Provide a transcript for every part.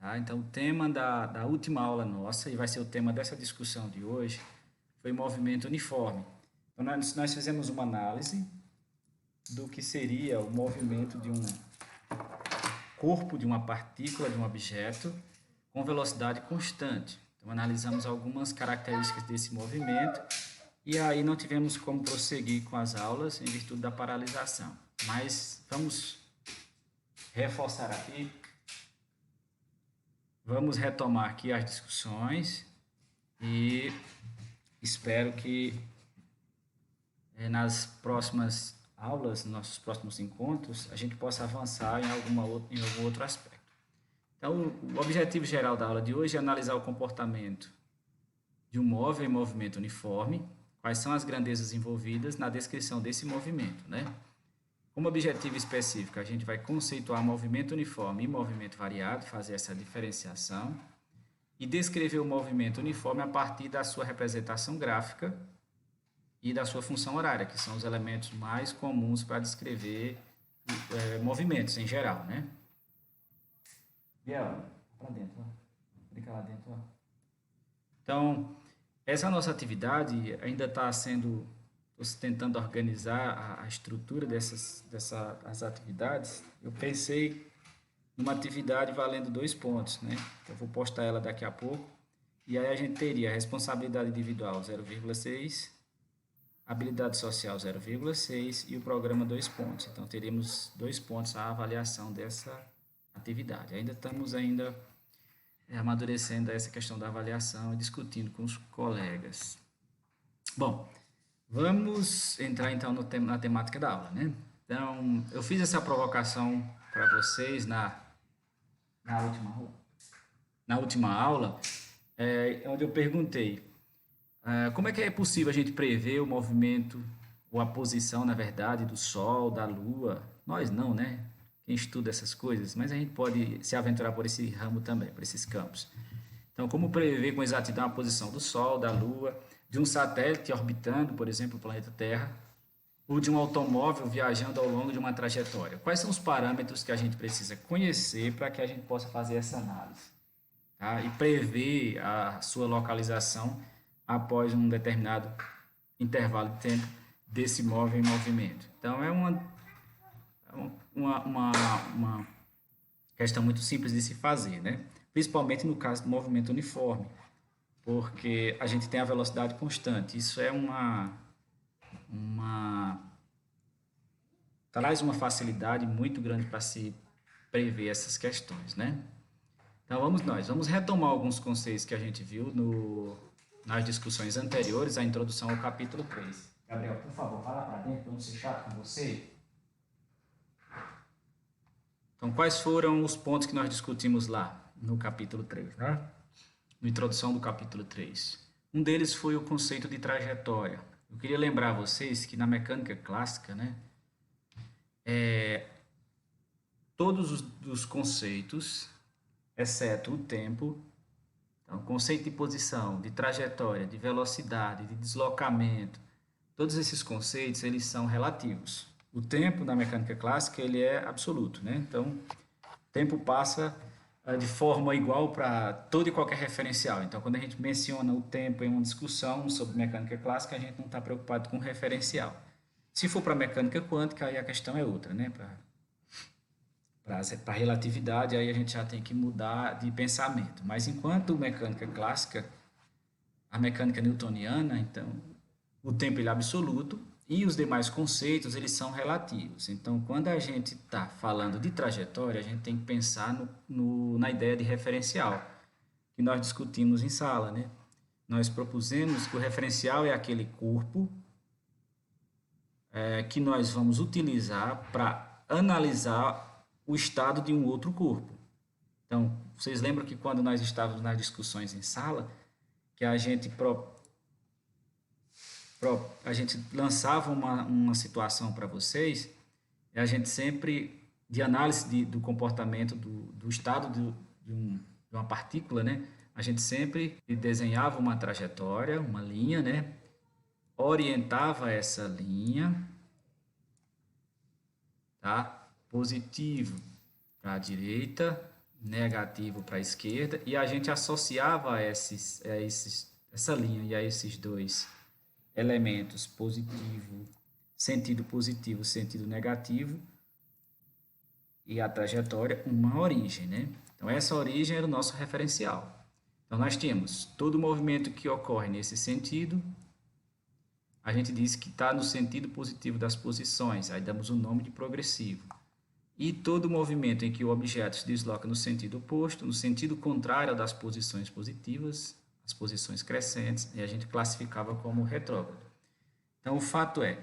Tá? Então, o tema da última aula nossa, e vai ser o tema dessa discussão de hoje, foi movimento uniforme. Então, nós fizemos uma análise do que seria o movimento de um corpo, de uma partícula, de um objeto, com velocidade constante. Então, analisamos algumas características desse movimento e aí não tivemos como prosseguir com as aulas em virtude da paralisação. Mas vamos reforçar aqui, vamos retomar aqui as discussões e espero que nas próximas aulas, nos nossos próximos encontros, a gente possa avançar em algum outro aspecto. Então, o objetivo geral da aula de hoje é analisar o comportamento de um móvel em movimento uniforme, quais são as grandezas envolvidas na descrição desse movimento, né? Como objetivo específico, a gente vai conceituar movimento uniforme e movimento variado, fazer essa diferenciação e descrever o movimento uniforme a partir da sua representação gráfica e da sua função horária, que são os elementos mais comuns para descrever movimentos em geral, né? Biel, para dentro, ó. Fica lá dentro, ó. Então, essa nossa atividade ainda está sendo, estou tentando organizar a estrutura dessas atividades. Eu pensei numa atividade valendo 2 pontos, né? Eu vou postar ela daqui a pouco. E aí a gente teria a responsabilidade individual 0,6, habilidade social 0,6 e o programa 2 pontos. Então, teríamos 2 pontos a avaliação dessa atividade. Ainda estamos amadurecendo essa questão da avaliação e discutindo com os colegas. Bom, vamos entrar então na temática da aula, né? Então, eu fiz essa provocação para vocês na última aula, onde eu perguntei como é que é possível a gente prever o movimento ou a posição, na verdade, do Sol, da Lua? Nós não, né? Quem estuda essas coisas, mas a gente pode se aventurar por esse ramo também, por esses campos. Então, como prever com exatidão a posição do Sol, da Lua, de um satélite orbitando, por exemplo, o planeta Terra, ou de um automóvel viajando ao longo de uma trajetória? Quais são os parâmetros que a gente precisa conhecer para que a gente possa fazer essa análise? Tá? E prever a sua localização após um determinado intervalo de tempo desse móvel em movimento. Então, é uma questão muito simples de se fazer, né? Principalmente no caso do movimento uniforme, porque a gente tem a velocidade constante. Isso é traz uma facilidade muito grande para se prever essas questões, né? Então vamos retomar alguns conceitos que a gente viu nas discussões anteriores, a introdução ao capítulo 3. Gabriel, por favor, fala para dentro, para não ser chato com você. Então, quais foram os pontos que nós discutimos lá no capítulo 3, né? Na introdução do capítulo 3. Um deles foi o conceito de trajetória. Eu queria lembrar a vocês que na mecânica clássica, né, todos os conceitos, exceto o tempo, então, conceito de posição, de trajetória, de velocidade, de deslocamento, todos esses conceitos, eles são relativos. O tempo na mecânica clássica, ele é absoluto, né? Então, o tempo passa de forma igual para todo e qualquer referencial. Então, quando a gente menciona o tempo em uma discussão sobre mecânica clássica, a gente não está preocupado com o referencial. Se for para mecânica quântica, aí a questão é outra, né? Para a relatividade, aí a gente já tem que mudar de pensamento. Mas enquanto mecânica clássica, a mecânica newtoniana, então, o tempo ele é absoluto e os demais conceitos eles são relativos. Então, quando a gente está falando de trajetória, a gente tem que pensar na ideia de referencial, que nós discutimos em sala, né? Nós propusemos que o referencial é aquele corpo que nós vamos utilizar para analisar o estado de um outro corpo. Então, vocês lembram que quando nós estávamos nas discussões em sala, que a gente lançava uma situação para vocês, e a gente sempre, de análise do comportamento do estado de uma partícula, né? A gente sempre desenhava uma trajetória, uma linha, né? Orientava essa linha, tá? Positivo para a direita, negativo para a esquerda, e a gente associava essa linha e a esses dois elementos, positivo, sentido negativo, e a trajetória, uma origem, né? Então, essa origem era o nosso referencial. Então, nós tínhamos todo movimento que ocorre nesse sentido, a gente diz que está no sentido positivo das posições, aí damos o nome de progressivo. E todo movimento em que o objeto se desloca no sentido oposto, no sentido contrário ao das posições positivas, as posições crescentes, e a gente classificava como retrógrado. Então, o fato é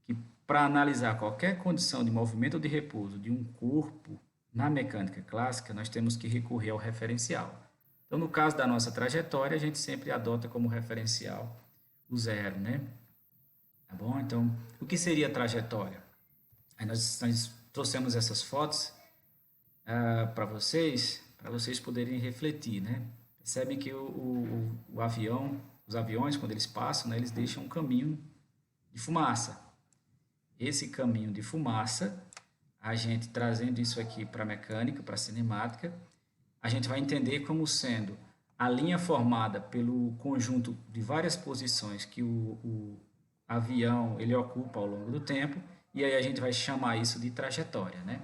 que para analisar qualquer condição de movimento ou de repouso de um corpo na mecânica clássica, nós temos que recorrer ao referencial. Então, no caso da nossa trajetória, a gente sempre adota como referencial o zero, né? Tá bom? Então, o que seria a trajetória? Aí nós trouxemos essas fotos para vocês poderem refletir, né? Percebem que o avião, os aviões, quando eles passam, né, eles deixam um caminho de fumaça. Esse caminho de fumaça, a gente trazendo isso aqui para a mecânica, para a cinemática, a gente vai entender como sendo a linha formada pelo conjunto de várias posições que o avião ele ocupa ao longo do tempo, e aí a gente vai chamar isso de trajetória, né?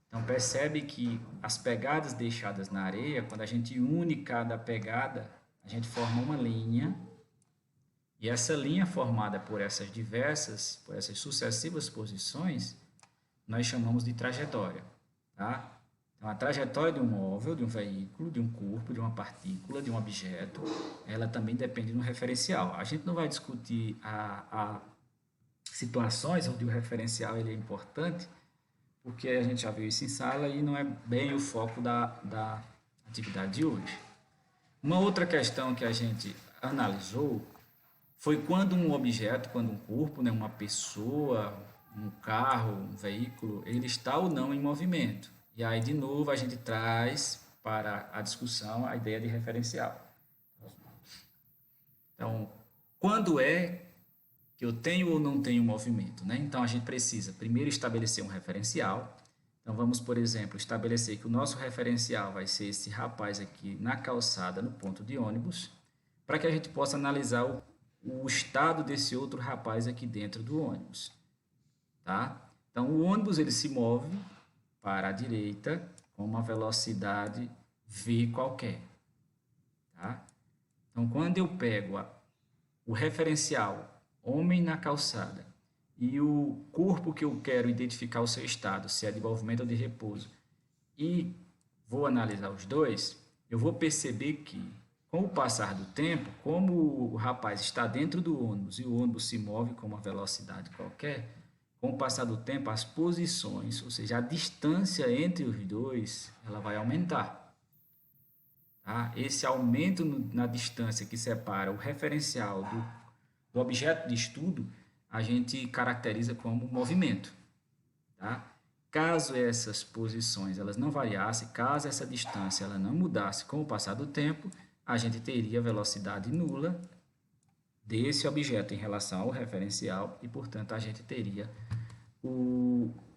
Então percebe que as pegadas deixadas na areia, quando a gente une cada pegada, a gente forma uma linha, e essa linha formada por essas sucessivas posições, nós chamamos de trajetória, tá? Então, a trajetória de um móvel, de um veículo, de um corpo, de uma partícula, de um objeto, ela também depende do referencial. A gente não vai discutir a situações onde o referencial ele é importante, porque a gente já viu isso em sala e não é bem o foco da atividade de hoje. Uma outra questão que a gente analisou foi quando um objeto, quando um corpo, né, uma pessoa, um carro, um veículo, ele está ou não em movimento. E aí, de novo, a gente traz para a discussão a ideia de referencial. Então, quando é que eu tenho ou não tenho movimento, né? Então, a gente precisa primeiro estabelecer um referencial. Então, vamos, por exemplo, estabelecer que o nosso referencial vai ser esse rapaz aqui na calçada, no ponto de ônibus, para que a gente possa analisar o estado desse outro rapaz aqui dentro do ônibus, tá? Então, o ônibus ele se move para a direita com uma velocidade v qualquer, tá? Então, quando eu pego o referencial homem na calçada e o corpo que eu quero identificar o seu estado, se é de movimento ou de repouso, e vou analisar os dois, eu vou perceber que, com o passar do tempo, como o rapaz está dentro do ônibus e o ônibus se move com uma velocidade qualquer, com o passar do tempo, as posições, ou seja, a distância entre os dois, ela vai aumentar. Tá? Esse aumento na distância que separa o referencial do objeto de estudo, a gente caracteriza como movimento. Tá? Caso essas posições elas não variassem, caso essa distância ela não mudasse com o passar do tempo, a gente teria velocidade nula desse objeto em relação ao referencial e, portanto, a gente teria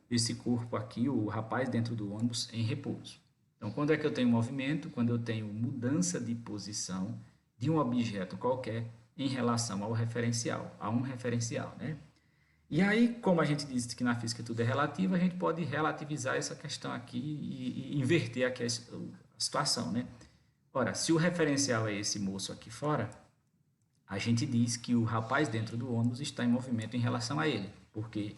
esse corpo aqui, o rapaz dentro do ônibus, em repouso. Então, quando é que eu tenho movimento? Quando eu tenho mudança de posição de um objeto qualquer em relação ao referencial, a um referencial, né? E aí, como a gente disse que na física tudo é relativo, a gente pode relativizar essa questão aqui e inverter aqui a situação, né? Ora, se o referencial é esse moço aqui fora, a gente diz que o rapaz dentro do ônibus está em movimento em relação a ele, porque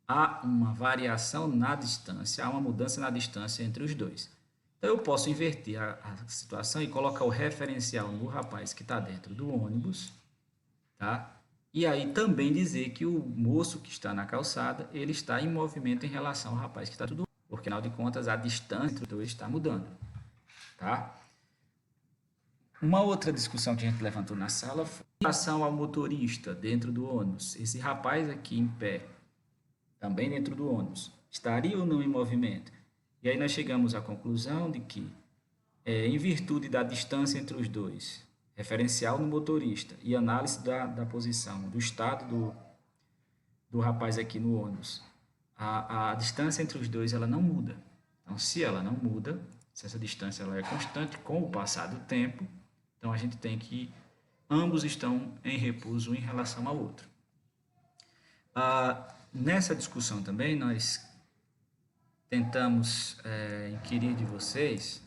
há uma variação na distância, há uma mudança na distância entre os dois. Então, eu posso inverter a situação e colocar o referencial no rapaz que está dentro do ônibus, tá? E aí também dizer que o moço que está na calçada, ele está em movimento em relação ao rapaz que está dentro do ônibus, porque, afinal de contas, a distância entre os dois está mudando, tá? Uma outra discussão que a gente levantou na sala foi em relação ao motorista dentro do ônibus. Esse rapaz aqui em pé, também dentro do ônibus, estaria ou não em movimento? E aí nós chegamos à conclusão de que, em virtude da distância entre os dois, referencial no motorista e análise da posição, do estado do rapaz aqui no ônibus, a distância entre os dois ela não muda. Então, se ela não muda, Se essa distância ela é constante com o passar do tempo, então a gente tem que ambos estão em repouso em relação ao outro. Nessa discussão também, nós tentamos inquirir de vocês,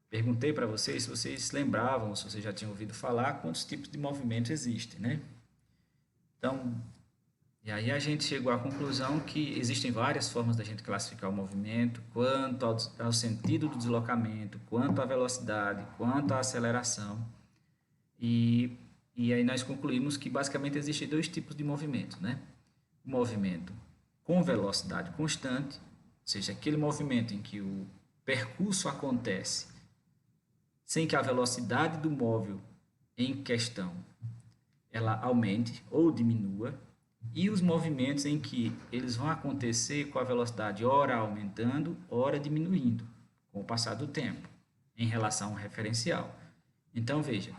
perguntei para vocês se vocês lembravam, se vocês já tinham ouvido falar, quantos tipos de movimento existem, né? Então, e aí a gente chegou à conclusão que existem várias formas da gente classificar o movimento, quanto ao sentido do deslocamento, quanto à velocidade, quanto à aceleração. E aí nós concluímos que basicamente existem dois tipos de movimento, né? O movimento com velocidade constante, ou seja, aquele movimento em que o percurso acontece sem que a velocidade do móvel em questão ela aumente ou diminua, e os movimentos em que eles vão acontecer com a velocidade ora aumentando, ora diminuindo, com o passar do tempo, em relação ao referencial. Então, veja,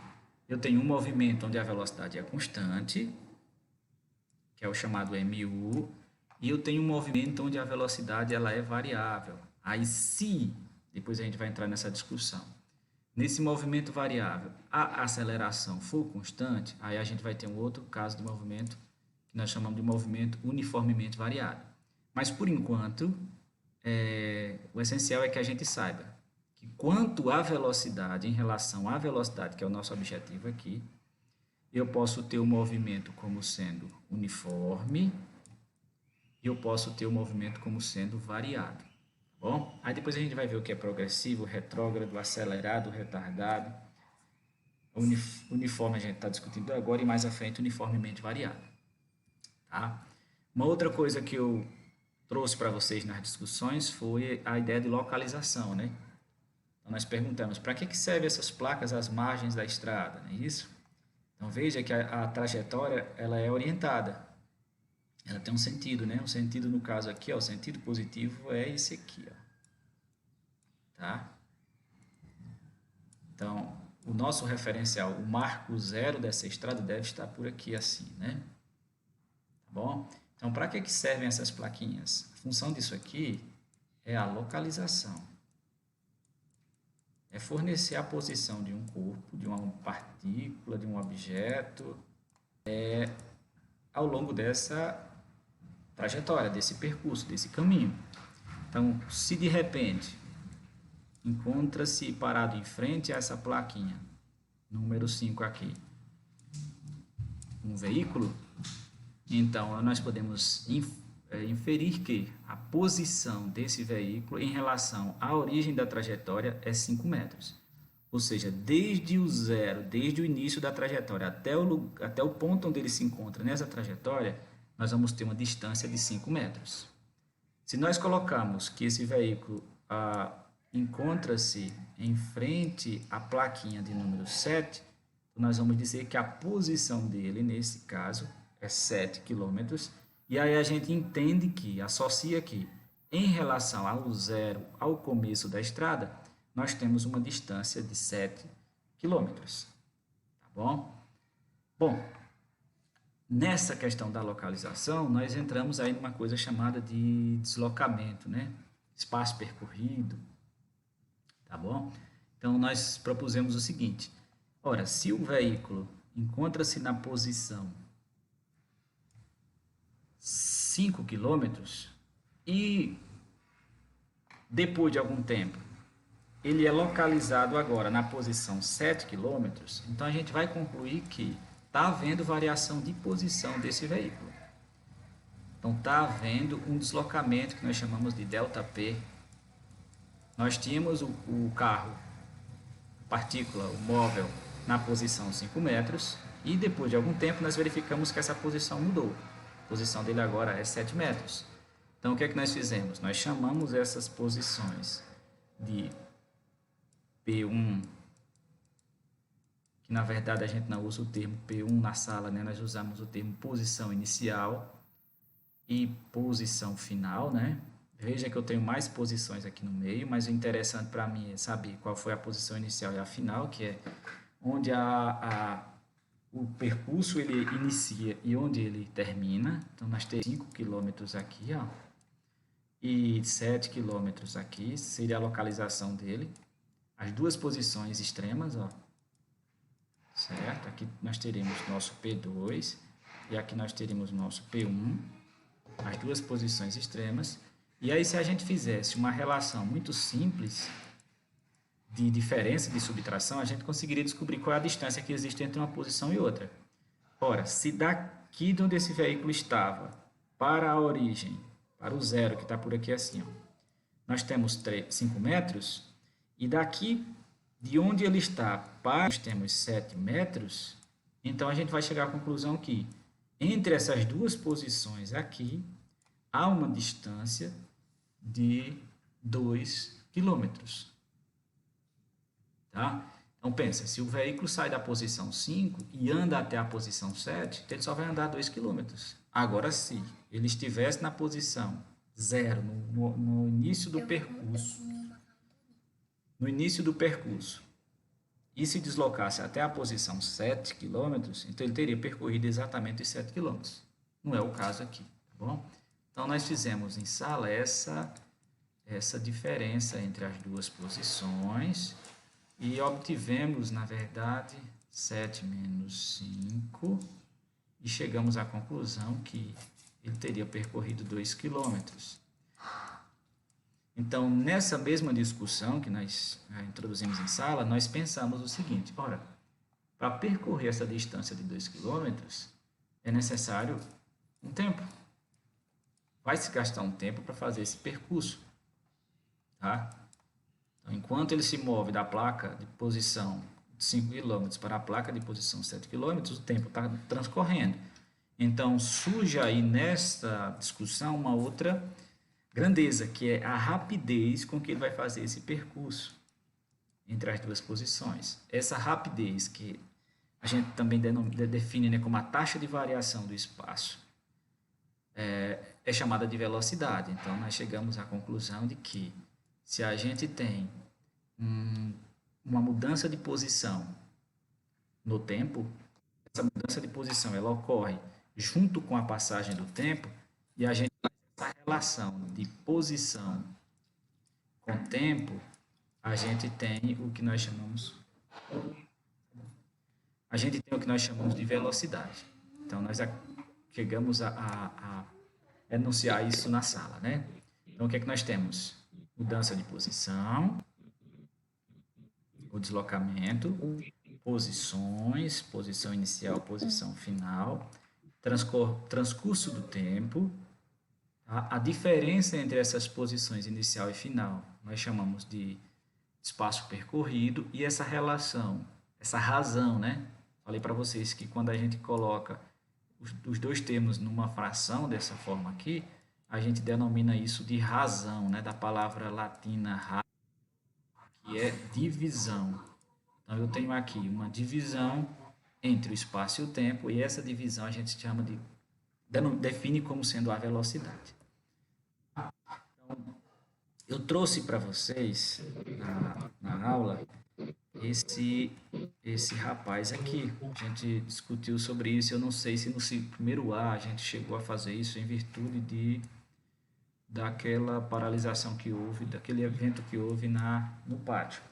eu tenho um movimento onde a velocidade é constante, que é o chamado MU, e eu tenho um movimento onde a velocidade ela é variável. Aí, se, depois a gente vai entrar nessa discussão, nesse movimento variável, a aceleração for constante, aí a gente vai ter um outro caso de movimento que nós chamamos de movimento uniformemente variado. Mas, por enquanto, o essencial é que a gente saiba que quanto à velocidade, em relação à velocidade, que é o nosso objetivo aqui, eu posso ter o movimento como sendo uniforme e eu posso ter o movimento como sendo variado. Bom, aí depois a gente vai ver o que é progressivo, retrógrado, acelerado, retardado. Uniforme a gente está discutindo agora e mais à frente uniformemente variado. Tá? Uma outra coisa que eu trouxe para vocês nas discussões foi a ideia de localização, né? Então nós perguntamos, para que servem essas placas às margens da estrada, não é isso? Então veja que a trajetória ela é orientada. Ela tem um sentido, né? O sentido no caso aqui, ó, o sentido positivo é esse aqui, ó. Tá? Então, o nosso referencial, o marco zero dessa estrada deve estar por aqui assim, né? Tá bom? Então, para que servem essas plaquinhas? A função disso aqui é a localização. É fornecer a posição de um corpo, de uma partícula, de um objeto, ao longo dessa trajetória, desse percurso, desse caminho. Então, se de repente encontra-se parado em frente a essa plaquinha, número 5 aqui, um veículo, então nós podemos inferir que a posição desse veículo em relação à origem da trajetória é 5 metros. Ou seja, desde o zero, desde o início da trajetória até o ponto onde ele se encontra nessa trajetória, nós vamos ter uma distância de 5 metros. Se nós colocarmos que esse veículo encontra-se em frente à plaquinha de número 7, nós vamos dizer que a posição dele, nesse caso, é 7 km. E aí a gente entende que, associa que, em relação ao zero, ao começo da estrada, nós temos uma distância de 7 km. Tá bom? Bom, nessa questão da localização, nós entramos aí numa coisa chamada de deslocamento, né? Espaço percorrido, tá bom? Então, nós propusemos o seguinte, ora, se o veículo encontra-se na posição 5 km e depois de algum tempo ele é localizado agora na posição 7 km, então a gente vai concluir que está havendo variação de posição desse veículo. Então, está havendo um deslocamento que nós chamamos de ΔP. Nós tínhamos o carro, a partícula, o móvel, na posição 5 metros e depois de algum tempo nós verificamos que essa posição mudou. A posição dele agora é 7 metros. Então, o que é que nós fizemos? Nós chamamos essas posições de P1, que na verdade a gente não usa o termo P1 na sala, né? Nós usamos o termo posição inicial e posição final, né? Veja que eu tenho mais posições aqui no meio, mas o interessante para mim é saber qual foi a posição inicial e a final, que é onde o percurso ele inicia e onde ele termina. Então, nós temos 5 km aqui, ó. e 7 quilômetros aqui, seria a localização dele. As duas posições extremas, ó, certo? Aqui nós teremos nosso P2 e aqui nós teremos nosso P1, as duas posições extremas. E aí, se a gente fizesse uma relação muito simples de diferença de subtração, a gente conseguiria descobrir qual é a distância que existe entre uma posição e outra. Ora, se daqui de onde esse veículo estava para a origem, para o zero, que está por aqui assim, ó, nós temos 5 metros, e daqui de onde ele está para nós temos 7 metros, então a gente vai chegar à conclusão que entre essas duas posições aqui, há uma distância de 2 quilômetros. Tá? Então, pensa, se o veículo sai da posição 5 e anda até a posição 7, ele só vai andar 2 quilômetros. Agora, se ele estivesse na posição 0, no início do percurso, e se deslocasse até a posição 7 quilômetros, então ele teria percorrido exatamente os 7 quilômetros. Não é o caso aqui, tá bom? Então, nós fizemos em sala essa diferença entre as duas posições e obtivemos, na verdade, 7 menos 5 e chegamos à conclusão que ele teria percorrido 2 quilômetros. Então, nessa mesma discussão que nós introduzimos em sala, nós pensamos o seguinte: ora, para percorrer essa distância de 2 quilômetros, é necessário um tempo. Vai se gastar um tempo para fazer esse percurso. Tá? Então, enquanto ele se move da placa de posição 5 km para a placa de posição 7 km, o tempo está transcorrendo. Então, surge aí nesta discussão uma outra grandeza, que é a rapidez com que ele vai fazer esse percurso entre as duas posições. Essa rapidez, que a gente também define, né, como a taxa de variação do espaço, é chamada de velocidade. Então, nós chegamos à conclusão de que se a gente tem uma mudança de posição no tempo, essa mudança de posição ela ocorre junto com a passagem do tempo, e a gente faz essa relação de posição com tempo, a gente tem o que nós chamamos de velocidade. Então, nós chegamos a enunciar isso na sala, né? Então, o que é que nós temos? Mudança de posição, o deslocamento, posições, posição inicial, posição final, transcurso do tempo, tá? A diferença entre essas posições inicial e final, nós chamamos de espaço percorrido, e essa relação, essa razão, né? Falei para vocês que quando a gente coloca os dois termos numa fração dessa forma aqui, a gente denomina isso de razão, né? Da palavra latina que é divisão. Então, eu tenho aqui uma divisão entre o espaço e o tempo, e essa divisão a gente chama define como sendo a velocidade. Então, eu trouxe para vocês, na aula, esse rapaz aqui. A gente discutiu sobre isso. Eu não sei se no primeiro A a gente chegou a fazer isso em virtude daquela paralisação que houve, daquele evento que houve no pátio.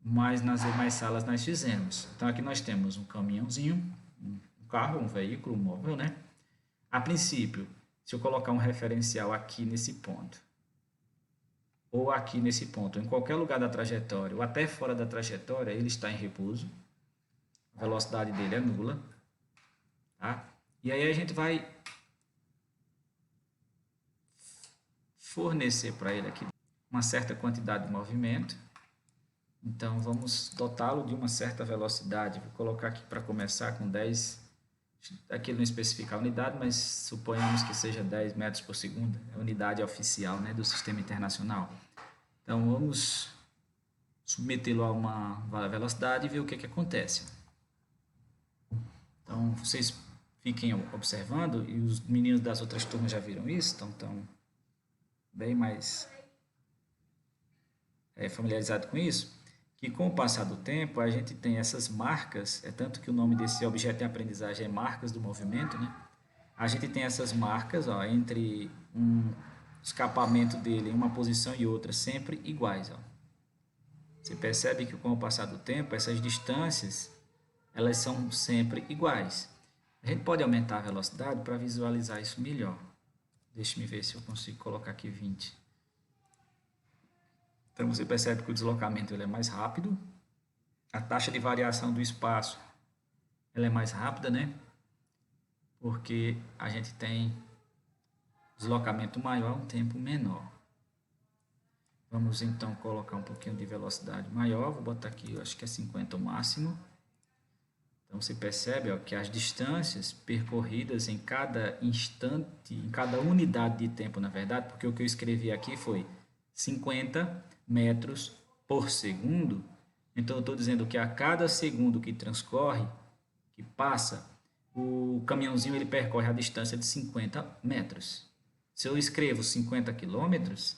Mas nas demais salas nós fizemos. Então, aqui nós temos um caminhãozinho, um carro, um veículo, um móvel, né? A princípio, se eu colocar um referencial aqui nesse ponto, ou aqui nesse ponto, em qualquer lugar da trajetória, ou até fora da trajetória, ele está em repouso, a velocidade dele é nula, tá? E aí a gente vai fornecer para ele aqui uma certa quantidade de movimento. Então, vamos dotá-lo de uma certa velocidade. Vou colocar aqui para começar com 10, aqui ele não especifica a unidade, mas suponhamos que seja 10 metros por segundo, é a unidade oficial, né, do sistema internacional. Então, vamos submetê-lo a uma velocidade e ver o que acontece. Então, vocês fiquem observando, e os meninos das outras turmas já viram isso, então estão bem mais familiarizados com isso, que com o passar do tempo a gente tem essas marcas, é tanto que o nome desse objeto de aprendizagem é marcas do movimento, né? A gente tem essas marcas, ó, entre escapamento dele em uma posição e outra sempre iguais. Ó. Você percebe que com o passar do tempo, essas distâncias elas são sempre iguais. A gente pode aumentar a velocidade para visualizar isso melhor. Deixa eu ver se eu consigo colocar aqui 20. Então você percebe que o deslocamento ele é mais rápido. A taxa de variação do espaço ela é mais rápida, né? Porque a gente tem deslocamento maior, um tempo menor. Vamos então colocar um pouquinho de velocidade maior. Vou botar aqui, eu acho que é 50 o máximo. Então você percebe ó, que as distâncias percorridas em cada instante, em cada unidade de tempo, na verdade, porque o que eu escrevi aqui foi 50 metros por segundo. Então eu estou dizendo que a cada segundo que transcorre, que passa, o caminhãozinho ele percorre a distância de 50 metros. Se eu escrevo 50 quilômetros,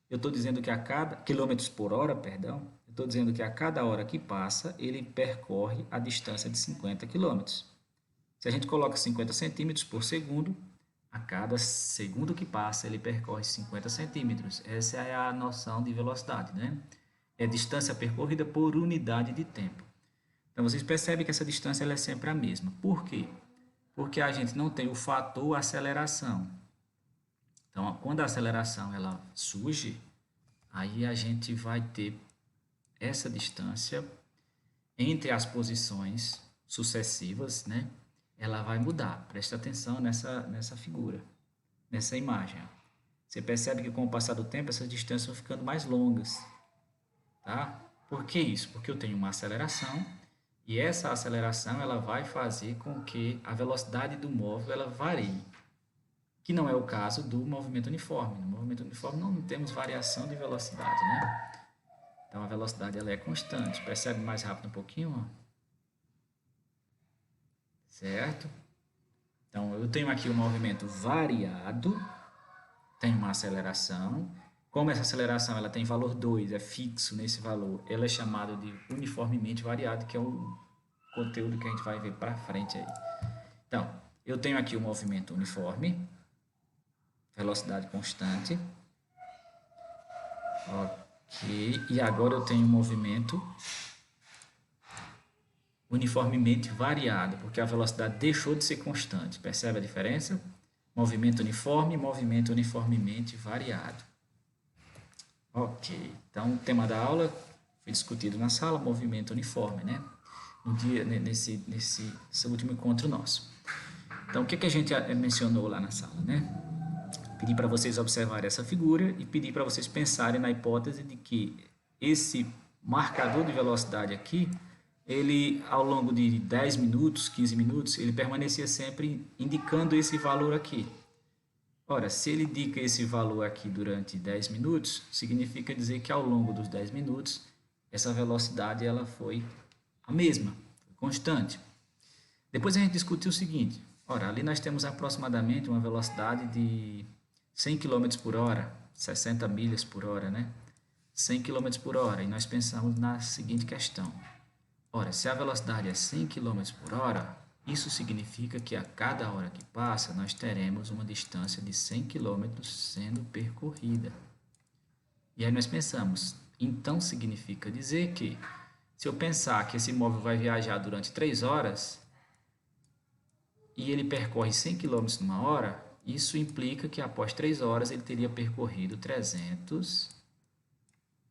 eu estou dizendo que a cada quilômetros por hora, perdão, eu estou dizendo que a cada hora que passa, ele percorre a distância de 50 quilômetros. Se a gente coloca 50 centímetros por segundo, a cada segundo que passa, ele percorre 50 centímetros. Essa é a noção de velocidade, né? É distância percorrida por unidade de tempo. Então, vocês percebem que essa distância ela é sempre a mesma. Por quê? Porque a gente não tem o fator aceleração. Então, quando a aceleração ela surge, aí a gente vai ter essa distância entre as posições sucessivas, né? Ela vai mudar. Preste atenção nessa figura, nessa imagem. Você percebe que com o passar do tempo, essas distâncias vão ficando mais longas. Tá? Por que isso? Porque eu tenho uma aceleração e essa aceleração ela vai fazer com que a velocidade do móvel ela varie. Que não é o caso do movimento uniforme. No movimento uniforme não temos variação de velocidade, né? Então a velocidade ela é constante. Percebe mais rápido um pouquinho? Ó? Certo? Então eu tenho aqui um movimento variado, tenho uma aceleração. Como essa aceleração ela tem valor 2, é fixo nesse valor, ela é chamada de uniformemente variado, que é o conteúdo que a gente vai ver para frente aí. Então, eu tenho aqui o movimento uniforme, velocidade constante. Ok, e agora eu tenho um movimento uniformemente variado, porque a velocidade deixou de ser constante. Percebe a diferença? Movimento uniforme, movimento uniformemente variado. Ok, então o tema da aula foi discutido na sala, movimento uniforme, né? No dia, nesse último encontro nosso. Então, o que a gente mencionou lá na sala, né? Pedi para vocês observarem essa figura e pedi para vocês pensarem na hipótese de que esse marcador de velocidade aqui, ele ao longo de 10 minutos, 15 minutos, ele permanecia sempre indicando esse valor aqui. Ora, se ele indica esse valor aqui durante 10 minutos, significa dizer que ao longo dos 10 minutos, essa velocidade ela foi a mesma, constante. Depois a gente discutiu o seguinte, ora, ali nós temos aproximadamente uma velocidade de 100 km por hora, 60 milhas por hora, né? 100 km por hora, e nós pensamos na seguinte questão. Ora, se a velocidade é 100 km por hora, isso significa que a cada hora que passa, nós teremos uma distância de 100 km sendo percorrida. E aí nós pensamos, então significa dizer que, se eu pensar que esse móvel vai viajar durante 3 horas, e ele percorre 100 km numa hora, isso implica que após 3 horas ele teria percorrido 300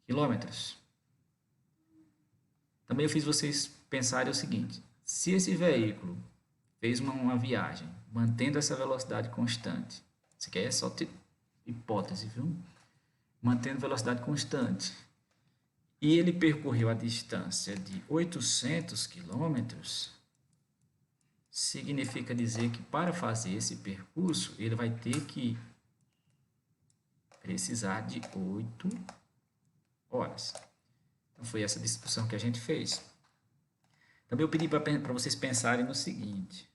km. Também eu fiz vocês pensarem o seguinte, se esse veículo fez uma viagem mantendo essa velocidade constante, isso aqui é só hipótese, viu? Mantendo velocidade constante, e ele percorreu a distância de 800 quilômetros, significa dizer que para fazer esse percurso, ele vai ter que precisar de 8 horas. Então, foi essa discussão que a gente fez. Também eu pedi para vocês pensarem no seguinte.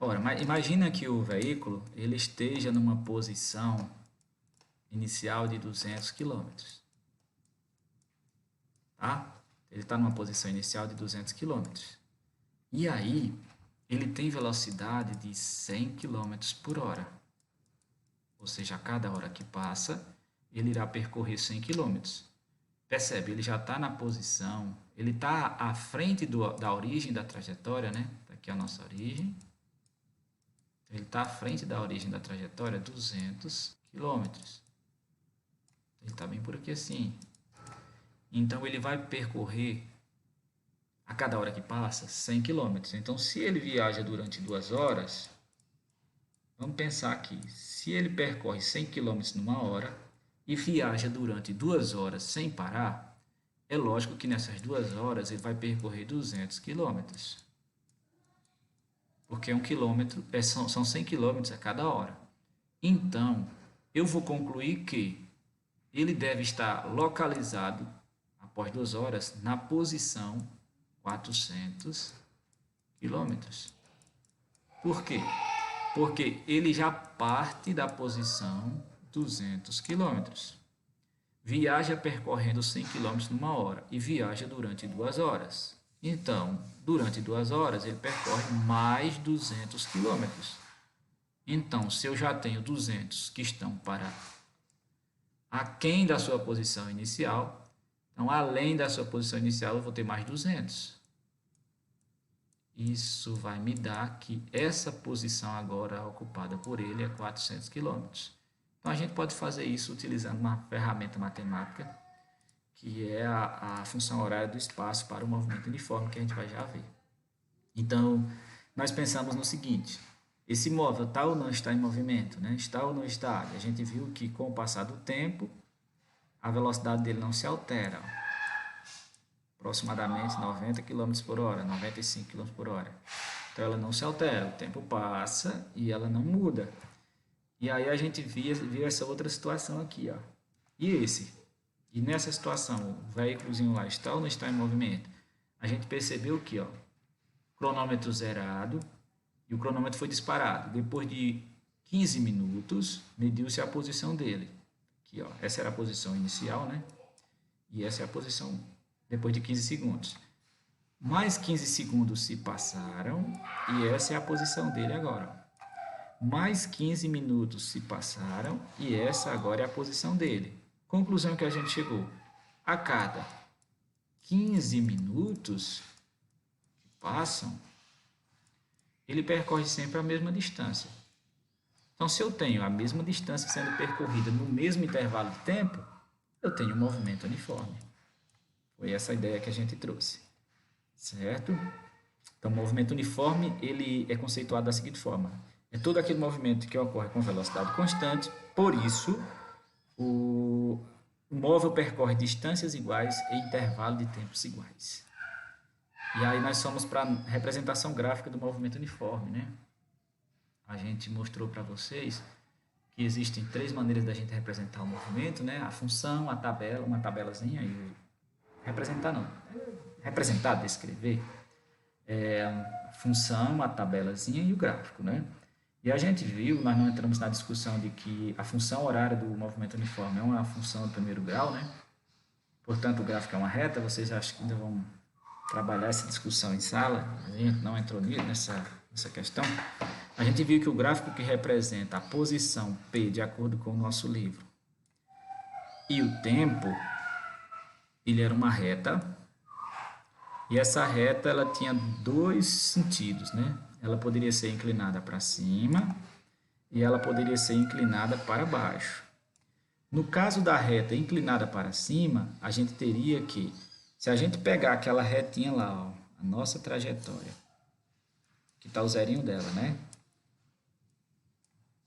Ora, imagina que o veículo ele esteja numa posição inicial de 200 km. Tá? Ele está numa posição inicial de 200 km. E aí, ele tem velocidade de 100 km por hora. ou seja, a cada hora que passa, ele irá percorrer 100 km. Percebe? Ele já está na posição, ele está à frente da origem da trajetória, né? Tá aqui a nossa origem. Ele está à frente da origem da trajetória, 200 km. Ele está bem por aqui assim. Então, ele vai percorrer, a cada hora que passa, 100 km. Então, se ele viaja durante 2 horas, vamos pensar aqui, se ele percorre 100 km numa hora e viaja durante 2 horas sem parar, é lógico que nessas 2 horas ele vai percorrer 200 km. Porque 1 quilômetro são 100 km a cada hora. Então, eu vou concluir que ele deve estar localizado, após 2 horas, na posição 400 km. Por quê? Porque ele já parte da posição 200 km. Viaja percorrendo 100 km numa hora e viaja durante 2 horas. Então, durante 2 horas, ele percorre mais 200 km. Então, se eu já tenho 200 que estão para aquém da sua posição inicial, então, além da sua posição inicial, eu vou ter mais 200. Isso vai me dar que essa posição agora ocupada por ele é 400 km. Então, a gente pode fazer isso utilizando uma ferramenta matemática, que é a função horária do espaço para o movimento uniforme, que a gente vai já ver. Então, nós pensamos no seguinte: esse móvel está ou não está em movimento, né? Está ou não está? E a gente viu que com o passar do tempo, a velocidade dele não se altera. Aproximadamente 90 km por hora, 95 km por hora. Então, ela não se altera, o tempo passa e ela não muda. E aí a gente viu essa outra situação aqui, ó. E nessa situação, o veículozinho lá está ou não está em movimento? A gente percebeu que, ó, cronômetro zerado e o cronômetro foi disparado. Depois de 15 minutos, mediu-se a posição dele. Aqui, ó, essa era a posição inicial, né? E essa é a posição depois de 15 segundos. Mais 15 segundos se passaram e essa é a posição dele agora, ó. Mais 15 minutos se passaram e essa agora é a posição dele. Conclusão que a gente chegou: a cada 15 minutos que passam, ele percorre sempre a mesma distância. Então, se eu tenho a mesma distância sendo percorrida no mesmo intervalo de tempo, eu tenho um movimento uniforme. Foi essa a ideia que a gente trouxe, certo? Então, o movimento uniforme ele é conceituado da seguinte forma: é todo aquele movimento que ocorre com velocidade constante, por isso o móvel percorre distâncias iguais em intervalo de tempos iguais. E aí nós somos para a representação gráfica do movimento uniforme, né? A gente mostrou para vocês que existem 3 maneiras da gente representar o movimento, né? A função, a tabela, uma tabelazinha e descrever, a função, a tabelazinha e o gráfico, né? E a gente viu, nós não entramos na discussão de que a função horária do movimento uniforme é uma função do primeiro grau, né? Portanto, o gráfico é uma reta. Vocês acham que ainda vão trabalhar essa discussão em sala? A gente não entrou nessa questão. A gente viu que o gráfico que representa a posição P, de acordo com o nosso livro, e o tempo, ele era uma reta. E essa reta ela tinha 2 sentidos, né? Ela poderia ser inclinada para cima e ela poderia ser inclinada para baixo. No caso da reta inclinada para cima, a gente teria que, se a gente pegar aquela retinha lá, ó, a nossa trajetória, que está o zerinho dela, né?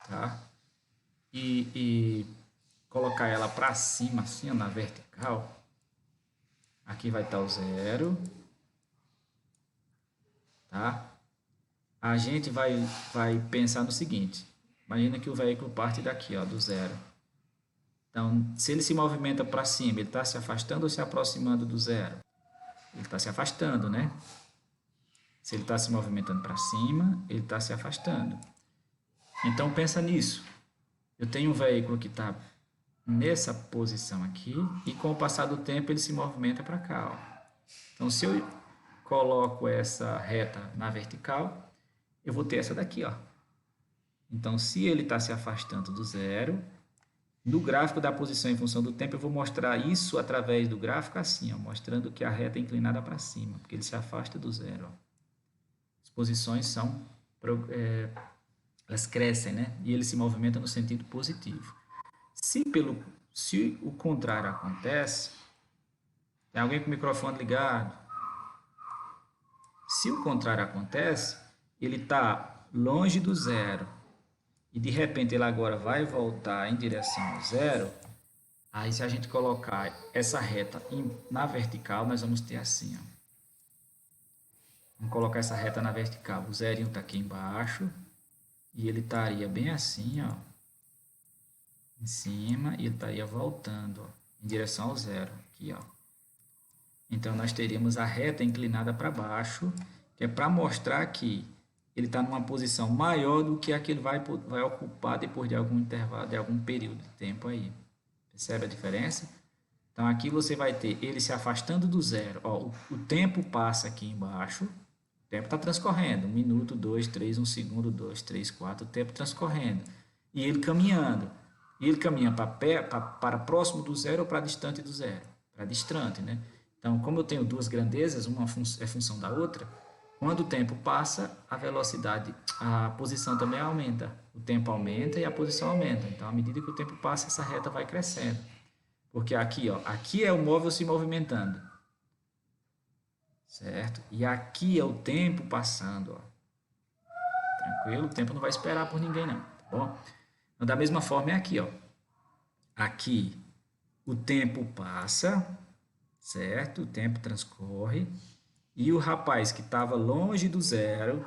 Tá? E colocar ela para cima, assim, ó, na vertical, aqui vai estar o zero, tá? A gente vai pensar no seguinte: imagina que o veículo parte daqui, ó, do zero. Então, se ele se movimenta para cima, ele está se afastando ou se aproximando do zero? Ele está se afastando, né? Se ele está se movimentando para cima, ele está se afastando. Então, pensa nisso. Eu tenho um veículo que está nessa posição aqui e com o passar do tempo ele se movimenta para cá, ó. Então, se eu coloco essa reta na vertical, eu vou ter essa daqui, ó. Então, se ele está se afastando do zero, no gráfico da posição em função do tempo, eu vou mostrar isso através do gráfico assim, ó, mostrando que a reta é inclinada para cima, porque ele se afasta do zero. Ó. As posições são, elas crescem, né? E ele se movimenta no sentido positivo. Se o contrário acontece, tem alguém com o microfone ligado? Se o contrário acontece, ele está longe do zero e de repente ele agora vai voltar em direção ao zero, aí se a gente colocar essa reta na vertical, nós vamos ter assim, ó. Vamos colocar essa reta na vertical. O zerinho está aqui embaixo e ele estaria bem assim, ó, em cima, e ele estaria voltando, ó, em direção ao zero, aqui, ó. Então, nós teríamos a reta inclinada para baixo, que é para mostrar que ele está numa posição maior do que a que ele vai ocupar depois de algum intervalo, de algum período de tempo aí. Percebe a diferença? Então, aqui você vai ter ele se afastando do zero. Ó, o tempo passa aqui embaixo, o tempo está transcorrendo. 1 minuto, 2, 3, 1 segundo, 2, 3, 4, o tempo transcorrendo. E ele caminhando. E ele caminha para próximo do zero ou para distante do zero? Para distante, né? Então, como eu tenho duas grandezas, uma é função da outra, quando o tempo passa, a velocidade, a posição também aumenta. O tempo aumenta e a posição aumenta. Então, à medida que o tempo passa, essa reta vai crescendo. Porque aqui, ó, aqui é o móvel se movimentando. Certo? E aqui é o tempo passando, ó. Tranquilo? O tempo não vai esperar por ninguém, não. Tá bom? Então, da mesma forma é aqui, ó. Aqui o tempo passa, certo? O tempo transcorre. E o rapaz que estava longe do zero,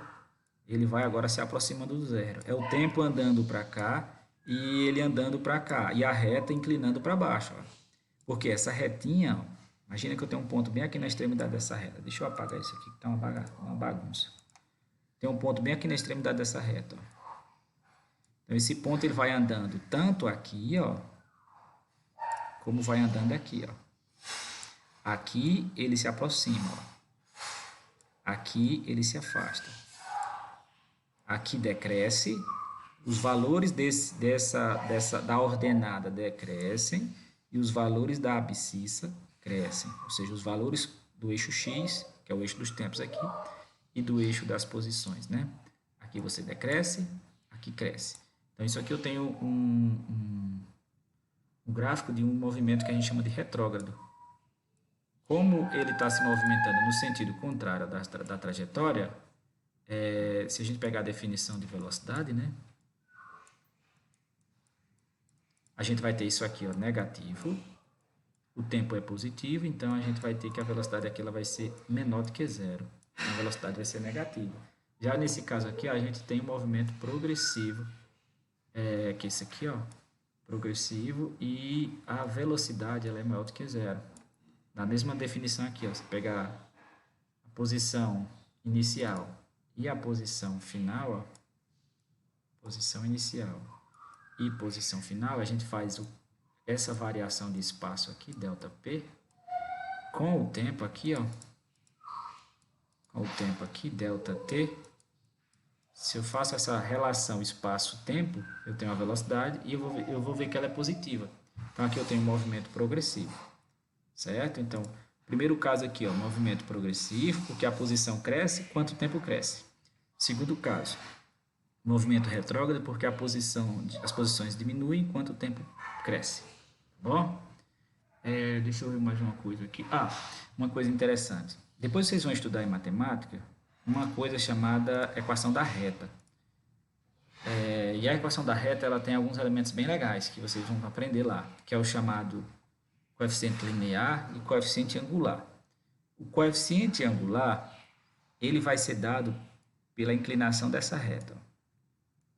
ele vai agora se aproximando do zero. É o tempo andando para cá e ele andando para cá. E a reta inclinando para baixo. Ó. Porque essa retinha, ó, imagina que eu tenho um ponto bem aqui na extremidade dessa reta. Deixa eu apagar isso aqui que está uma bagunça. Tem um ponto bem aqui na extremidade dessa reta. Ó. Então, esse ponto ele vai andando tanto aqui, ó, como vai andando aqui, ó. Aqui ele se aproxima, ó. Aqui ele se afasta. Aqui decresce. Os valores da ordenada decrescem e os valores da abscissa crescem. Ou seja, os valores do eixo X, que é o eixo dos tempos aqui, e do eixo das posições, né? Aqui você decresce, aqui cresce. Então, isso aqui eu tenho um gráfico de um movimento que a gente chama de retrógrado. Como ele está se movimentando no sentido contrário da trajetória, se a gente pegar a definição de velocidade, né? A gente vai ter isso aqui, ó, negativo. O tempo é positivo, então a gente vai ter que a velocidade aqui ela vai ser menor do que zero. A velocidade vai ser negativa. Já nesse caso aqui, a gente tem um movimento progressivo, que é esse aqui, ó, progressivo, e a velocidade ela é maior do que zero. Na mesma definição aqui, ó, você pegar a posição inicial e a posição final, ó, posição inicial e posição final, a gente faz essa variação de espaço aqui, ΔP, com o tempo aqui, ó, com o tempo aqui, ΔT. Se eu faço essa relação espaço-tempo, eu tenho a velocidade e eu vou ver que ela é positiva. Então, aqui eu tenho um movimento progressivo, certo? Então, primeiro caso aqui, ó, movimento progressivo, porque a posição cresce, quanto o tempo cresce. Segundo caso, movimento retrógrado, porque as posições diminuem enquanto o tempo cresce. Tá bom? Deixa eu ver mais uma coisa aqui. Uma coisa interessante. Depois vocês vão estudar em matemática uma coisa chamada equação da reta. E a equação da reta ela tem alguns elementos bem legais que vocês vão aprender lá, que é o chamado coeficiente linear e coeficiente angular. O coeficiente angular ele vai ser dado pela inclinação dessa reta.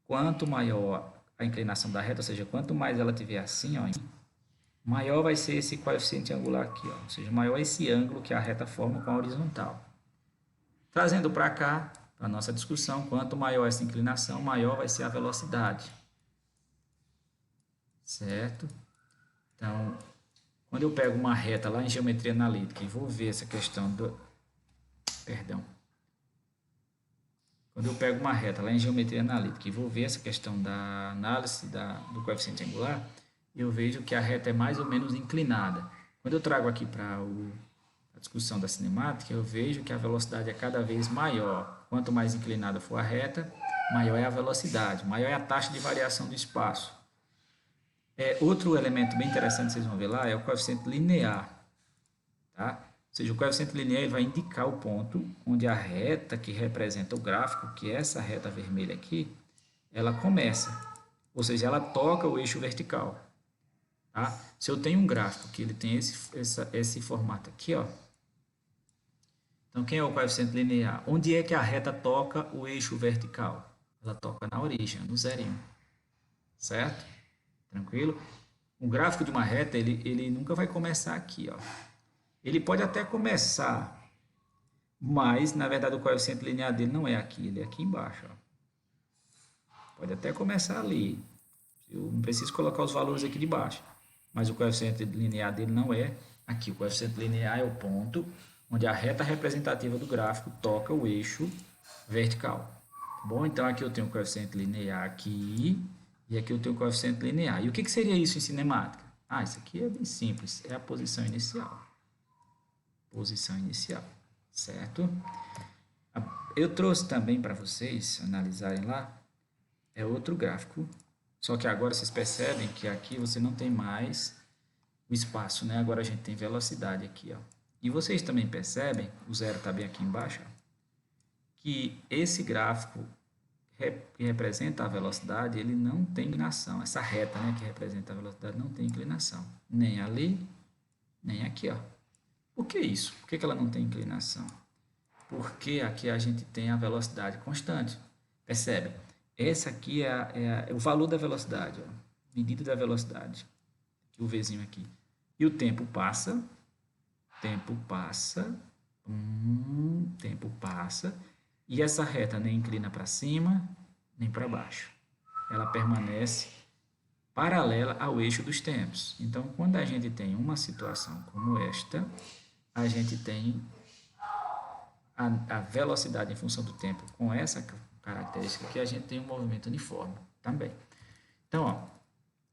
Quanto maior a inclinação da reta, ou seja, quanto mais ela tiver assim, ó, maior vai ser esse coeficiente angular aqui, ó, ou seja, maior esse ângulo que a reta forma com a horizontal. Trazendo para cá, para a nossa discussão, quanto maior essa inclinação, maior vai ser a velocidade. Certo? Então, quando eu pego uma reta lá em geometria analítica e vou ver essa questão do... Perdão. quando eu pego uma reta lá em geometria analítica e vou ver essa questão da análise do coeficiente angular, eu vejo que a reta é mais ou menos inclinada. Quando eu trago aqui para a discussão da cinemática, eu vejo que a velocidade é cada vez maior. Quanto mais inclinada for a reta, maior é a velocidade, maior é a taxa de variação do espaço. Outro elemento bem interessante que vocês vão ver lá é o coeficiente linear. Tá? Ou seja, o coeficiente linear ele vai indicar o ponto onde a reta que representa o gráfico, que é essa reta vermelha aqui, ela começa. Ou seja, ela toca o eixo vertical. Tá? Se eu tenho um gráfico que ele tem esse formato aqui, ó. Então, quem é o coeficiente linear? Onde é que a reta toca o eixo vertical? Ela toca na origem, no zerinho. Certo? Tranquilo? O gráfico de uma reta, ele nunca vai começar aqui, ó. Ele pode até começar, mas, na verdade, o coeficiente linear dele não é aqui, ele é aqui embaixo, ó. Pode até começar ali. Eu não preciso colocar os valores aqui de baixo. Mas o coeficiente linear dele não é aqui. O coeficiente linear é o ponto onde a reta representativa do gráfico toca o eixo vertical. Bom, então aqui eu tenho o coeficiente linear aqui e aqui eu tenho o coeficiente linear. E o que seria isso em cinemática? Isso aqui é bem simples, é a posição inicial. Posição inicial, certo? Eu trouxe também para vocês analisarem lá, é outro gráfico, só que agora vocês percebem que aqui você não tem mais o espaço, né? Agora a gente tem velocidade aqui, ó. E vocês também percebem, o zero está bem aqui embaixo, ó, que esse gráfico que representa a velocidade, ele não tem inclinação. Essa reta, né, que representa a velocidade não tem inclinação. Nem ali, nem aqui, ó. Por que isso? Por que ela não tem inclinação? Porque aqui a gente tem a velocidade constante. Percebe? Esse aqui é o valor da velocidade, ó, medida da velocidade. Aqui, o Vzinho aqui. E o tempo passa, tempo passa, tempo passa, e essa reta nem inclina para cima, nem para baixo. Ela permanece paralela ao eixo dos tempos. Então, quando a gente tem uma situação como esta, a gente tem a velocidade em função do tempo com essa característica que a gente tem um movimento uniforme também. Então, ó,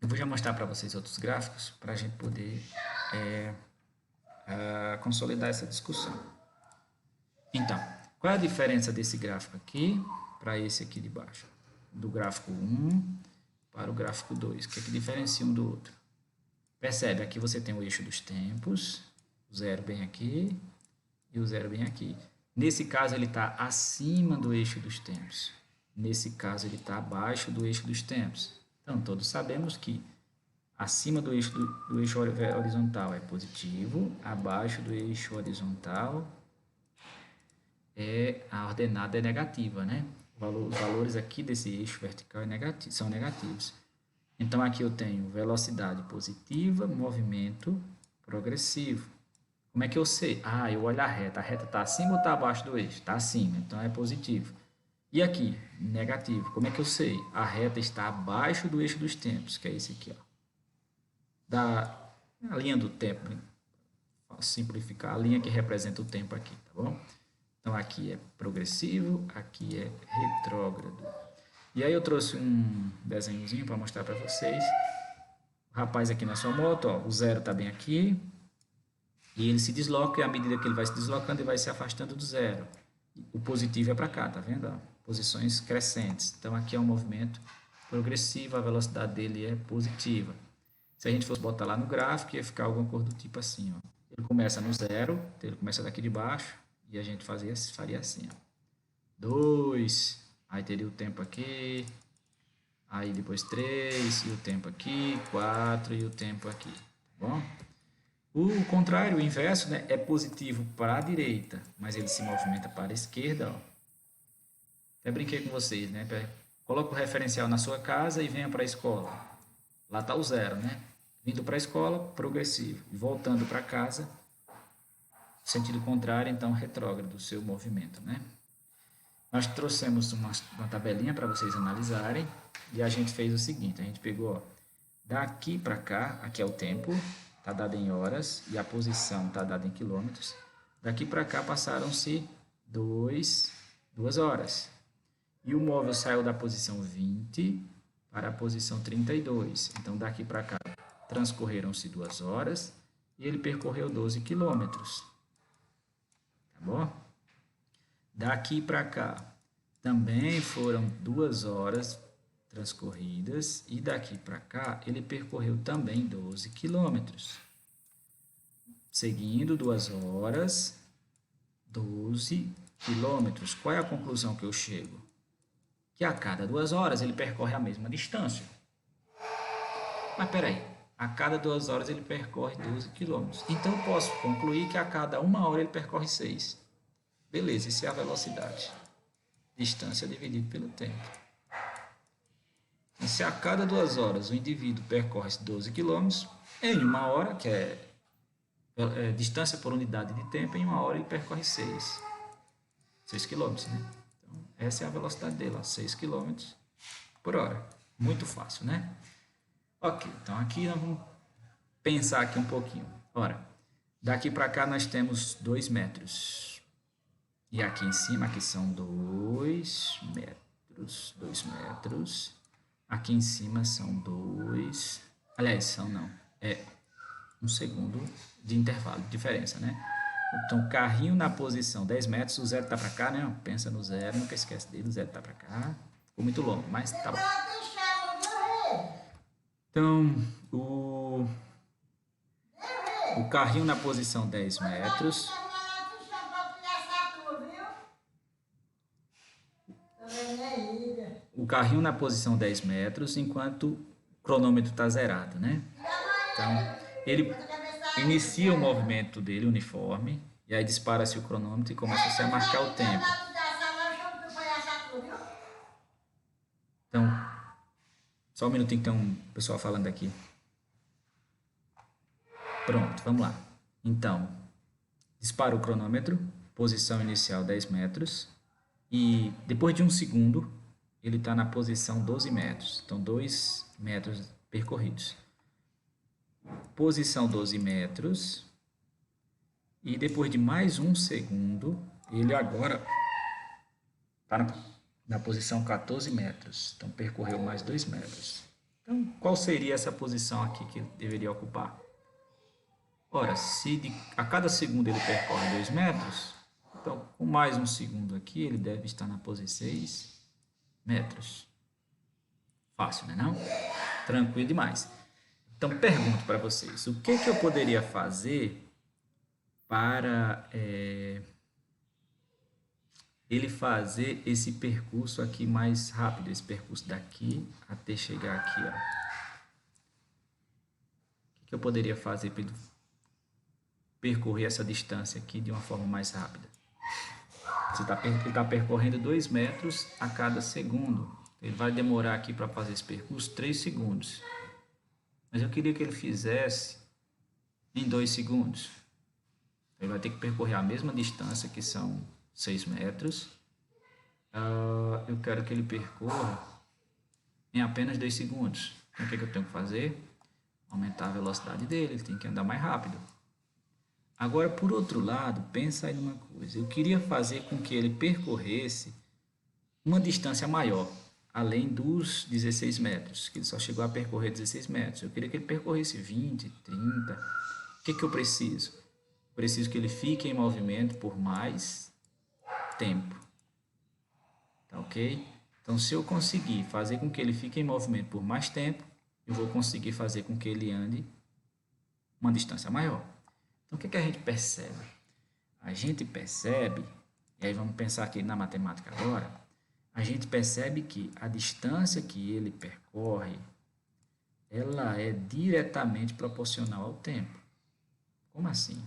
eu vou já mostrar para vocês outros gráficos para a gente poder consolidar essa discussão. Então, qual é a diferença desse gráfico aqui para esse aqui de baixo? Do gráfico 1 para o gráfico 2. O que é que diferencia um do outro? Percebe, aqui você tem o eixo dos tempos, o zero bem aqui e o zero bem aqui. Nesse caso, ele está acima do eixo dos tempos. Nesse caso, ele está abaixo do eixo dos tempos. Então, todos sabemos que acima do eixo horizontal é positivo, abaixo do eixo horizontal a ordenada é negativa, né? Os valores aqui desse eixo vertical são negativos. Então, aqui eu tenho velocidade positiva, movimento progressivo. Como é que eu sei? Eu olho a reta está acima ou está abaixo do eixo? Está acima, então é positivo. E aqui, negativo. Como é que eu sei? A reta está abaixo do eixo dos tempos, que é esse aqui, ó. A linha do tempo, né? Vou simplificar, a linha que representa o tempo aqui, tá bom? Então, aqui é progressivo, aqui é retrógrado. E aí eu trouxe um desenhozinho para mostrar para vocês. O rapaz aqui na sua moto, ó, o zero está bem aqui. E ele se desloca, e à medida que ele vai se deslocando, ele vai se afastando do zero. O positivo é para cá, tá vendo? Ó, posições crescentes. Então, aqui é um movimento progressivo, a velocidade dele é positiva. Se a gente fosse botar lá no gráfico, ia ficar alguma coisa do tipo assim, ó. Ele começa no zero, então ele começa daqui de baixo, e a gente faria assim, ó. 2, aí teria o tempo aqui, aí depois 3, e o tempo aqui, 4, e o tempo aqui, tá bom? O contrário, o inverso, né, é positivo para a direita, mas ele se movimenta para a esquerda, ó. Até brinquei com vocês, né? Coloca o referencial na sua casa e venha para a escola. Lá está o zero, né? Vindo para a escola, progressivo. E voltando para casa, sentido contrário, então retrógrado, o seu movimento, né? Nós trouxemos uma tabelinha para vocês analisarem e a gente fez o seguinte, a gente pegou, ó, daqui para cá, aqui é o tempo, está dado em horas e a posição está dada em quilômetros. Daqui para cá passaram-se 2 horas. E o móvel saiu da posição 20 para a posição 32. Então, daqui para cá, transcorreram-se 2 horas e ele percorreu 12 quilômetros. Tá bom? Daqui para cá, também foram 2 horas transcorridas e daqui para cá ele percorreu também 12 quilômetros. Seguindo 2 horas, 12 quilômetros. Qual é a conclusão que eu chego? Que a cada 2 horas ele percorre a mesma distância. Mas peraí, a cada 2 horas ele percorre 12 quilômetros. Então eu posso concluir que a cada 1 hora ele percorre 6. Beleza, isso é a velocidade. Distância dividido pelo tempo. E se a cada 2 horas o indivíduo percorre 12 quilômetros, em 1 hora, que é distância por unidade de tempo, em 1 hora ele percorre 6 quilômetros, né? Então, essa é a velocidade dele, 6 quilômetros por hora. Muito fácil, né? Ok, então aqui nós vamos pensar aqui um pouquinho. Ora, daqui para cá nós temos 2 metros. E aqui em cima, aqui são 2 metros. 2 metros. Aqui em cima são 2. Aliás, são não. É 1 segundo de intervalo, de diferença, né? Então, carrinho na posição 10 metros, o zero tá para cá, né? Pensa no zero, nunca esquece dele, o zero tá para cá. Ficou muito longo, mas tá bom. Então, o carrinho na posição 10 metros. O carrinho na posição 10 metros, enquanto o cronômetro está zerado, né? Então, ele inicia o movimento dele uniforme, e aí dispara-se o cronômetro e começa-se a marcar o tempo. Então, só um minutinho que tem um pessoal falando aqui. Pronto, vamos lá. Então, dispara o cronômetro, posição inicial 10 metros, e depois de 1 segundo, ele está na posição 12 metros. Então, 2 metros percorridos. Posição 12 metros. E depois de mais 1 segundo, ele agora está na posição 14 metros. Então, percorreu mais 2 metros. Então, qual seria essa posição aqui que ele deveria ocupar? Ora, se a cada segundo ele percorre 2 metros, então, com mais 1 segundo aqui, ele deve estar na posição 6 metros. Fácil, né não? Tranquilo demais. Então, pergunto para vocês, o que eu poderia fazer para ele fazer esse percurso aqui mais rápido, esse percurso daqui até chegar aqui, ó. O que eu poderia fazer para ele percorrer essa distância aqui de uma forma mais rápida? Ele está percorrendo 2 metros a cada segundo. Ele vai demorar aqui para fazer esse percurso 3 segundos. Mas eu queria que ele fizesse em 2 segundos. Ele vai ter que percorrer a mesma distância, que são 6 metros. Eu quero que ele percorra em apenas 2 segundos. Então, o que eu tenho que fazer? Aumentar a velocidade dele, ele tem que andar mais rápido. Agora, por outro lado, pensa aí numa coisa. Eu queria fazer com que ele percorresse uma distância maior, além dos 16 metros, que ele só chegou a percorrer 16 metros. Eu queria que ele percorresse 20, 30. O que eu preciso? Preciso que ele fique em movimento por mais tempo. Tá ok? Então, se eu conseguir fazer com que ele fique em movimento por mais tempo, eu vou conseguir fazer com que ele ande uma distância maior. Então, o que a gente percebe? A gente percebe, e aí vamos pensar aqui na matemática agora, a gente percebe que a distância que ele percorre, ela é diretamente proporcional ao tempo. Como assim?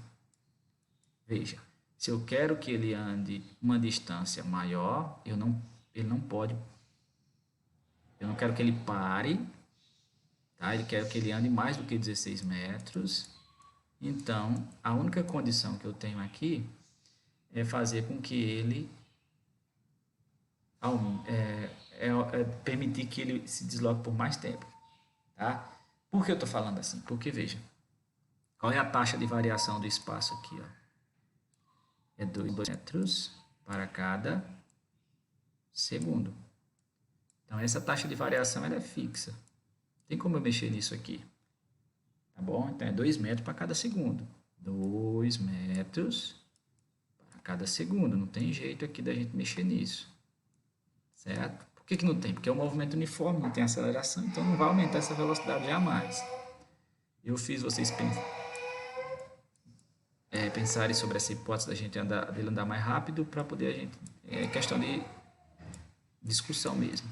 Veja, se eu quero que ele ande uma distância maior, ele não pode, eu não quero que ele pare, tá? Eu quero que ele ande mais do que 16 metros. Então, a única condição que eu tenho aqui é fazer com que ele permitir que ele se desloque por mais tempo, tá? Por que eu estou falando assim? Porque, veja, qual é a taxa de variação do espaço aqui, ó? É 2 metros para cada segundo. Então, essa taxa de variação ela é fixa. Tem como eu mexer nisso aqui. Tá bom? Então, é 2 metros para cada segundo. 2 metros para cada segundo. Não tem jeito aqui da gente mexer nisso. Certo? Por que não tem? Porque é um movimento uniforme, não tem aceleração, então não vai aumentar essa velocidade jamais. Eu fiz vocês pensarem sobre essa hipótese da gente dele andar mais rápido para poder a gente... É questão de discussão mesmo.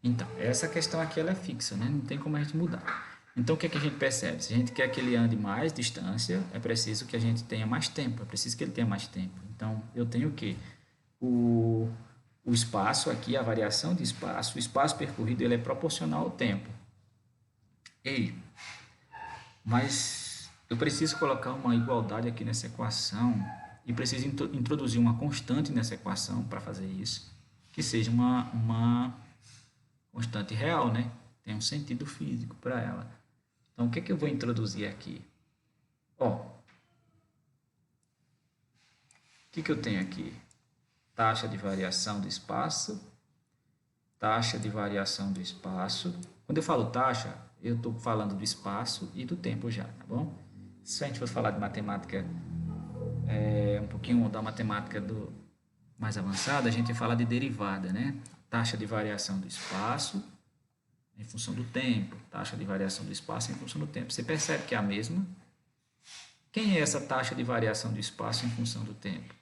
Então, essa questão aqui ela é fixa, né? Não tem como a gente mudar. Então, o que é que a gente percebe? Se a gente quer que ele ande mais distância, é preciso que a gente tenha mais tempo. É preciso que ele tenha mais tempo. Então, eu tenho o quê? O espaço aqui, a variação de espaço, o espaço percorrido, ele é proporcional ao tempo. Ei, mas eu preciso colocar uma igualdade aqui nessa equação e preciso introduzir uma constante nessa equação para fazer isso, que seja uma constante real, né? Tem um sentido físico para ela. Então, o que é que eu vou introduzir aqui? Ó, o que eu tenho aqui? Taxa de variação do espaço, taxa de variação do espaço. Quando eu falo taxa, eu estou falando do espaço e do tempo já, tá bom? Se a gente for falar de matemática, um pouquinho da matemática mais avançada, a gente fala de derivada, né? Taxa de variação do espaço em função do tempo, taxa de variação do espaço em função do tempo. Você percebe que é a mesma? Quem é essa taxa de variação do espaço em função do tempo?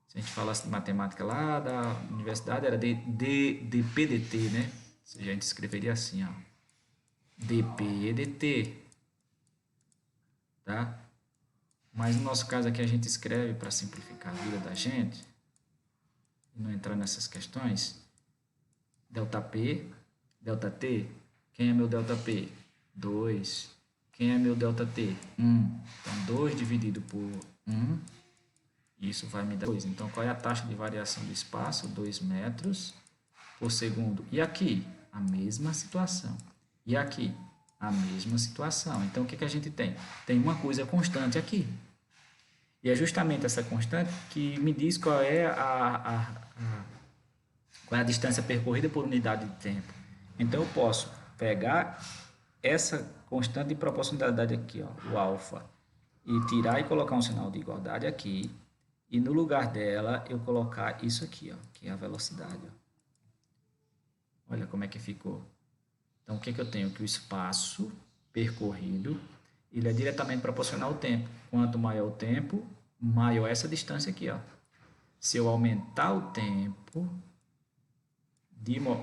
Se a gente falasse de matemática lá da universidade, era dP/dt, né? Ou seja, a gente escreveria assim, ó. dP/dt. Tá? Mas no nosso caso aqui a gente escreve para simplificar a vida da gente, e não entrar nessas questões, ΔP, ΔT. Quem é meu ΔP? 2. Quem é meu ΔT? 1. Então, 2 dividido por 1, isso vai me dar 2. Então, qual é a taxa de variação do espaço? 2 metros por segundo. E aqui? A mesma situação. E aqui? A mesma situação. Então, o que a gente tem? Tem uma coisa constante aqui. E é justamente essa constante que me diz qual é qual é a distância percorrida por unidade de tempo. Então, eu posso pegar essa constante de proporcionalidade aqui, ó, o alfa, e tirar e colocar um sinal de igualdade aqui, e no lugar dela eu colocar isso aqui, ó, que é a velocidade. Ó. Olha como é que ficou. Então, o que eu tenho? Que o espaço percorrido ele é diretamente proporcional ao tempo. Quanto maior o tempo, maior essa distância aqui. Ó. Se eu aumentar o tempo,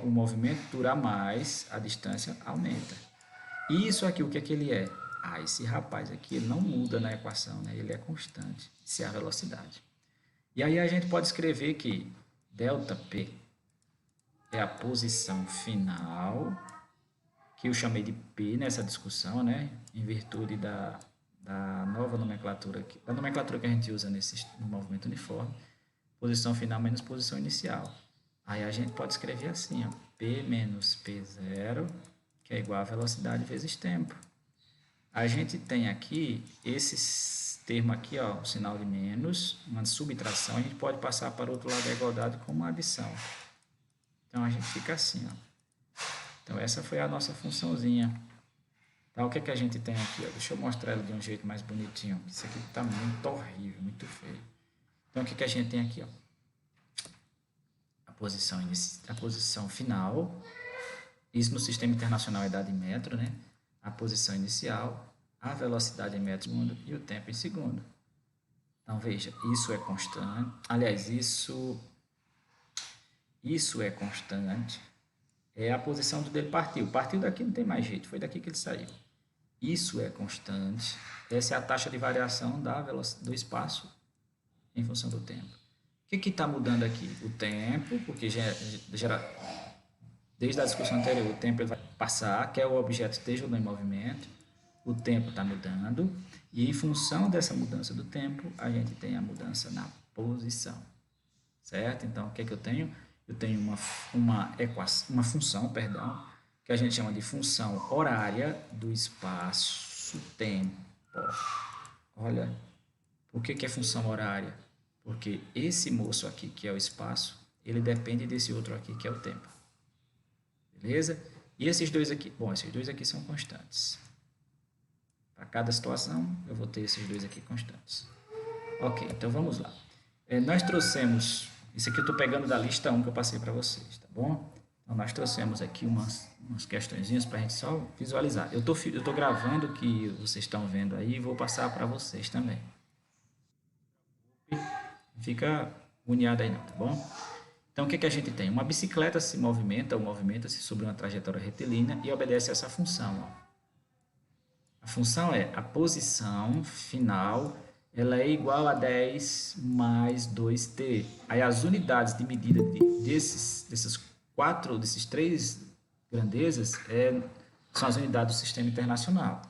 o movimento durar mais, a distância aumenta. Isso aqui, o que é que ele é? Esse rapaz aqui ele não muda na equação, né? Ele é constante. Isso é a velocidade. E aí a gente pode escrever que ΔP é a posição final, que eu chamei de P nessa discussão, né? Em virtude da nova nomenclatura, da nomenclatura que a gente usa no movimento uniforme, posição final menos posição inicial. Aí a gente pode escrever assim, ó, P menos P0, que é igual a velocidade vezes tempo. A gente tem aqui esse termo aqui, ó, o sinal de menos, uma subtração, a gente pode passar para o outro lado da igualdade como uma adição. Então, a gente fica assim, ó. Então, essa foi a nossa funçãozinha. Então, o que é que a gente tem aqui? Ó? Deixa eu mostrar ela de um jeito mais bonitinho. Isso aqui está muito horrível, muito feio. Então, o que é que a gente tem aqui? Ó? A posição final. Isso no sistema internacional é dado em metro, né? A posição inicial, a velocidade em metro segundo e o tempo em segundo. Então, veja, isso é constante. Aliás, isso é constante. É a posição do dele partiu. Partiu daqui, não tem mais jeito. Foi daqui que ele saiu. Isso é constante. Essa é a taxa de variação do espaço em função do tempo. O que está mudando aqui? O tempo, porque desde a discussão anterior, o tempo ele vai passar, quer o objeto esteja ou não em movimento, o tempo está mudando, e em função dessa mudança do tempo, a gente tem a mudança na posição. Certo? Então, o que eu tenho? Eu tenho uma função, que a gente chama de função horária do espaço-tempo. Olha, por que é função horária? Porque esse moço aqui, que é o espaço, ele depende desse outro aqui, que é o tempo. Beleza? E esses dois aqui? Bom, esses dois aqui são constantes. Para cada situação, eu vou ter esses dois aqui constantes. Ok, então vamos lá. Nós trouxemos, isso aqui eu estou pegando da lista 1 que eu passei para vocês, tá bom? Então, nós trouxemos aqui umas questõezinhas para a gente só visualizar. Eu tô gravando o que vocês estão vendo aí e vou passar para vocês também. Fica uniado aí não, tá bom? Então, o que a gente tem? Uma bicicleta se movimenta ou movimenta-se sobre uma trajetória retilínea e obedece a essa função. Ó. A função é a posição final, ela é igual a 10 mais 2t. Aí as unidades de medida desses três grandezas são as unidades do sistema internacional.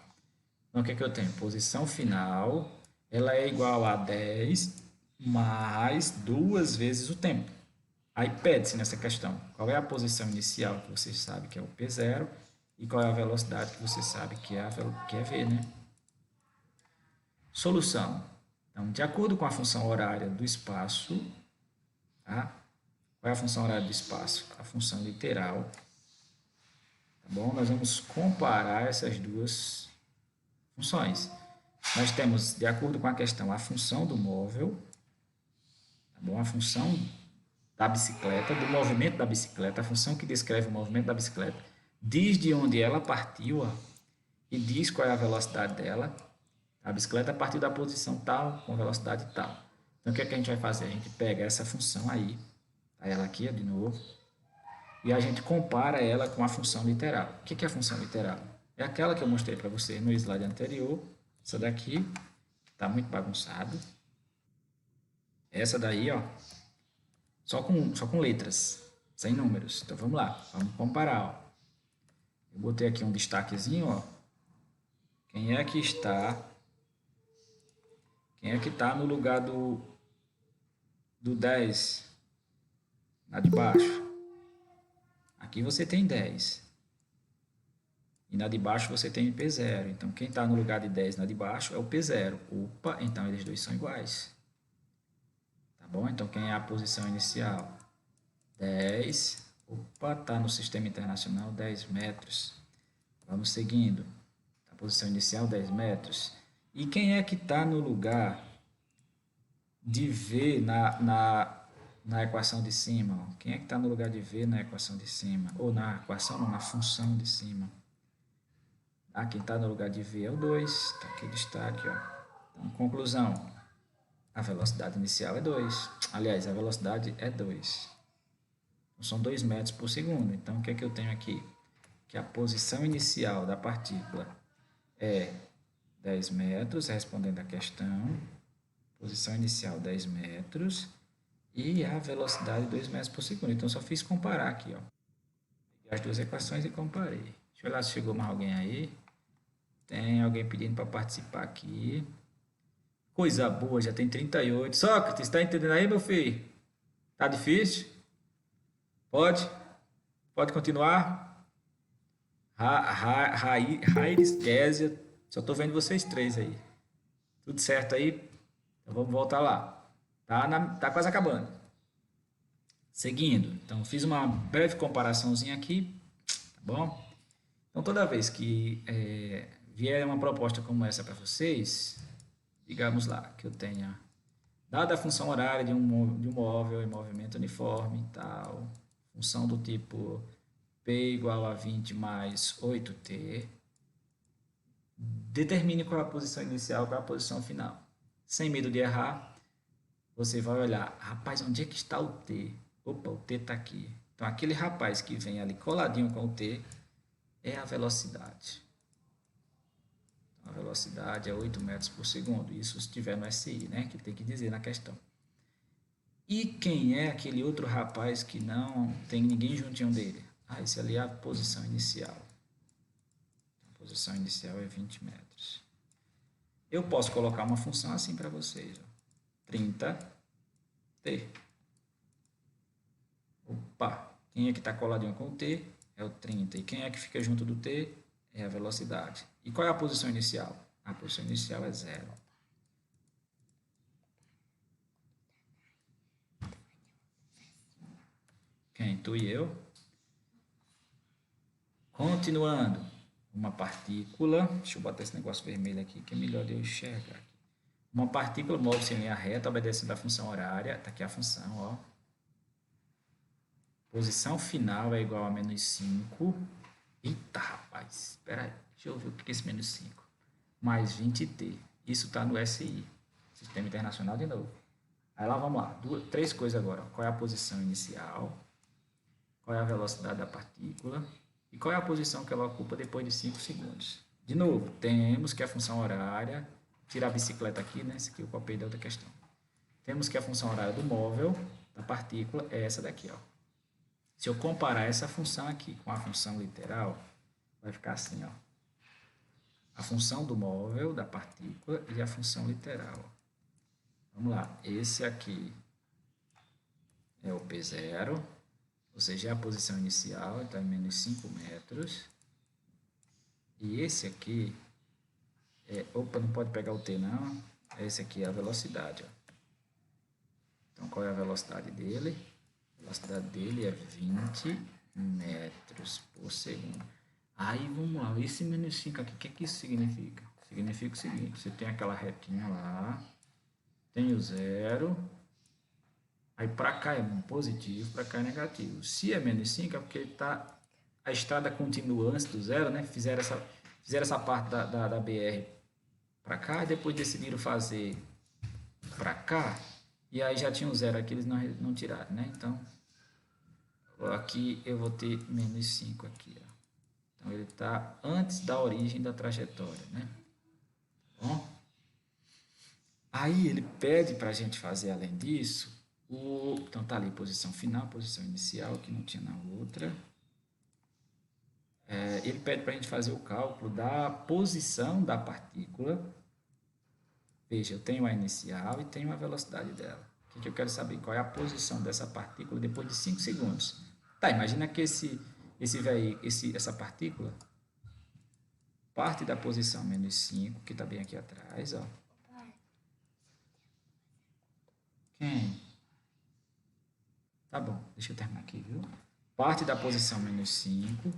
Então, o que eu tenho? Posição final, ela é igual a 10 mais 2 vezes o tempo. Aí pede-se nessa questão, qual é a posição inicial que você sabe que é o P0 e qual é a velocidade que você sabe que é V, né? Solução. Então, de acordo com a função horária do espaço, tá? Qual é a função horária do espaço? A função literal. Tá bom? Nós vamos comparar essas duas funções. Nós temos, de acordo com a questão, a função do móvel, tá bom? A função da bicicleta, do movimento da bicicleta, a função que descreve o movimento da bicicleta, diz de onde ela partiu, ó, e diz qual é a velocidade dela. A bicicleta partiu da posição tal, com velocidade tal. Então, o que é que a gente vai fazer? A gente pega essa função aí, tá ela aqui, ó, de novo, e a gente compara ela com a função literal. O que é a função literal? É aquela que eu mostrei para você no slide anterior, essa daqui, que está muito bagunçado. Essa daí, ó, só com letras, sem números. Então, vamos lá, vamos comparar, ó. Eu botei aqui um destaquezinho, ó. Quem é que está no lugar do 10? Na de baixo. Aqui você tem 10. E na de baixo você tem P0. Então, quem está no lugar de 10 na de baixo é o P0. Opa, então eles dois são iguais. Tá bom? Então, quem é a posição inicial? 10. Opa, está no sistema internacional 10 metros. Vamos seguindo. A posição inicial 10 metros. E quem é que está no lugar de V na equação de cima? Ó? Quem é que está no lugar de V na equação de cima? Ou na equação, não, na função de cima. Ah, quem está no lugar de V é o 2. Está aqui o destaque. Ó. Então, conclusão. A velocidade inicial é 2. Aliás, a velocidade é 2. Então, são 2 metros por segundo. Então, o que é que eu tenho aqui? Que a posição inicial da partícula é 10 metros, respondendo à questão. Posição inicial 10 metros. E a velocidade 2 metros por segundo. Então, só fiz comparar aqui. Ó. Peguei as duas equações e comparei. Deixa eu ver lá se chegou mais alguém aí. Tem alguém pedindo para participar aqui. Coisa boa, já tem 38. Sócrates, está entendendo aí, meu filho? Tá difícil? Pode? Pode continuar? Raiz, Késia. Só estou vendo vocês três aí. Tudo certo aí? Então vamos voltar lá. Tá quase acabando. Seguindo. Então fiz uma breve comparaçãozinha aqui. Tá bom? Então toda vez que vier uma proposta como essa para vocês, digamos lá que eu tenha dada a função horária de um móvel em movimento uniforme e tal, função do tipo P igual a 20 mais 8t, determine qual é a posição inicial, qual é a posição final. Sem medo de errar, você vai olhar, rapaz, onde é que está o t? Opa, o t está aqui. Então, aquele rapaz que vem ali coladinho com o t é a velocidade. A velocidade é 8 metros por segundo. Isso se estiver no SI, né? Que tem que dizer na questão. E quem é aquele outro rapaz que não tem ninguém juntinho dele? Ah, esse ali é a posição inicial. A posição inicial é 20 metros. Eu posso colocar uma função assim para vocês. Ó. 30t. Opa! Quem é que está coladinho com o t? É o 30. E quem é que fica junto do t? É a velocidade. E qual é a posição inicial? A posição inicial é 0. Quem? Tu e eu? Continuando, uma partícula, deixa eu botar esse negócio vermelho aqui, que é melhor de eu enxergar. Uma partícula move-se em linha reta, obedecendo à função horária. Está aqui a função, ó. Posição final é igual a menos 5. Eita, rapaz, espera aí, deixa eu ver o que é esse menos 5. Mais 20t. Isso está no SI, Sistema Internacional de novo. Aí lá vamos lá, três coisas agora. Qual é a posição inicial? Qual é a velocidade da partícula? E qual é a posição que ela ocupa depois de 5 segundos? De novo, temos que a função horária, tirar a bicicleta aqui, né? Esse aqui eu copiei da outra questão. Temos que a função horária do móvel, da partícula, é essa daqui, ó. Se eu comparar essa função aqui com a função literal, vai ficar assim, ó. A função do móvel, da partícula e a função literal. Vamos lá, esse aqui é o P0, ou seja, é a posição inicial, então é menos 5 metros. E esse aqui, opa, não pode pegar o T não, esse aqui é a velocidade, ó. Então, qual é a velocidade dele? A velocidade dele é 20 metros por segundo. Aí, vamos lá, esse menos 5 aqui, o que isso significa? Significa o seguinte, você tem aquela retinha lá, tem o zero, aí para cá é positivo, para cá é negativo. Se é menos 5 é porque a estrada continua antes do zero, né? Fizeram essa parte da BR para cá, e depois decidiram fazer para cá, e aí já tinha o zero aqui, eles não tiraram, né? Então, aqui eu vou ter menos 5 aqui, ó. Então, ele está antes da origem da trajetória, né? Bom, aí ele pede para a gente fazer, além disso, então tá ali, posição final, posição inicial, que não tinha na outra. Ele pede para a gente fazer o cálculo da posição da partícula. Veja, eu tenho a inicial e tenho a velocidade dela. O que eu quero saber? Qual é a posição dessa partícula depois de 5 segundos? Tá, imagina que essa partícula parte da posição menos 5, que está bem aqui atrás, ó. Quem? Tá bom, deixa eu terminar aqui, viu? Parte da posição menos 5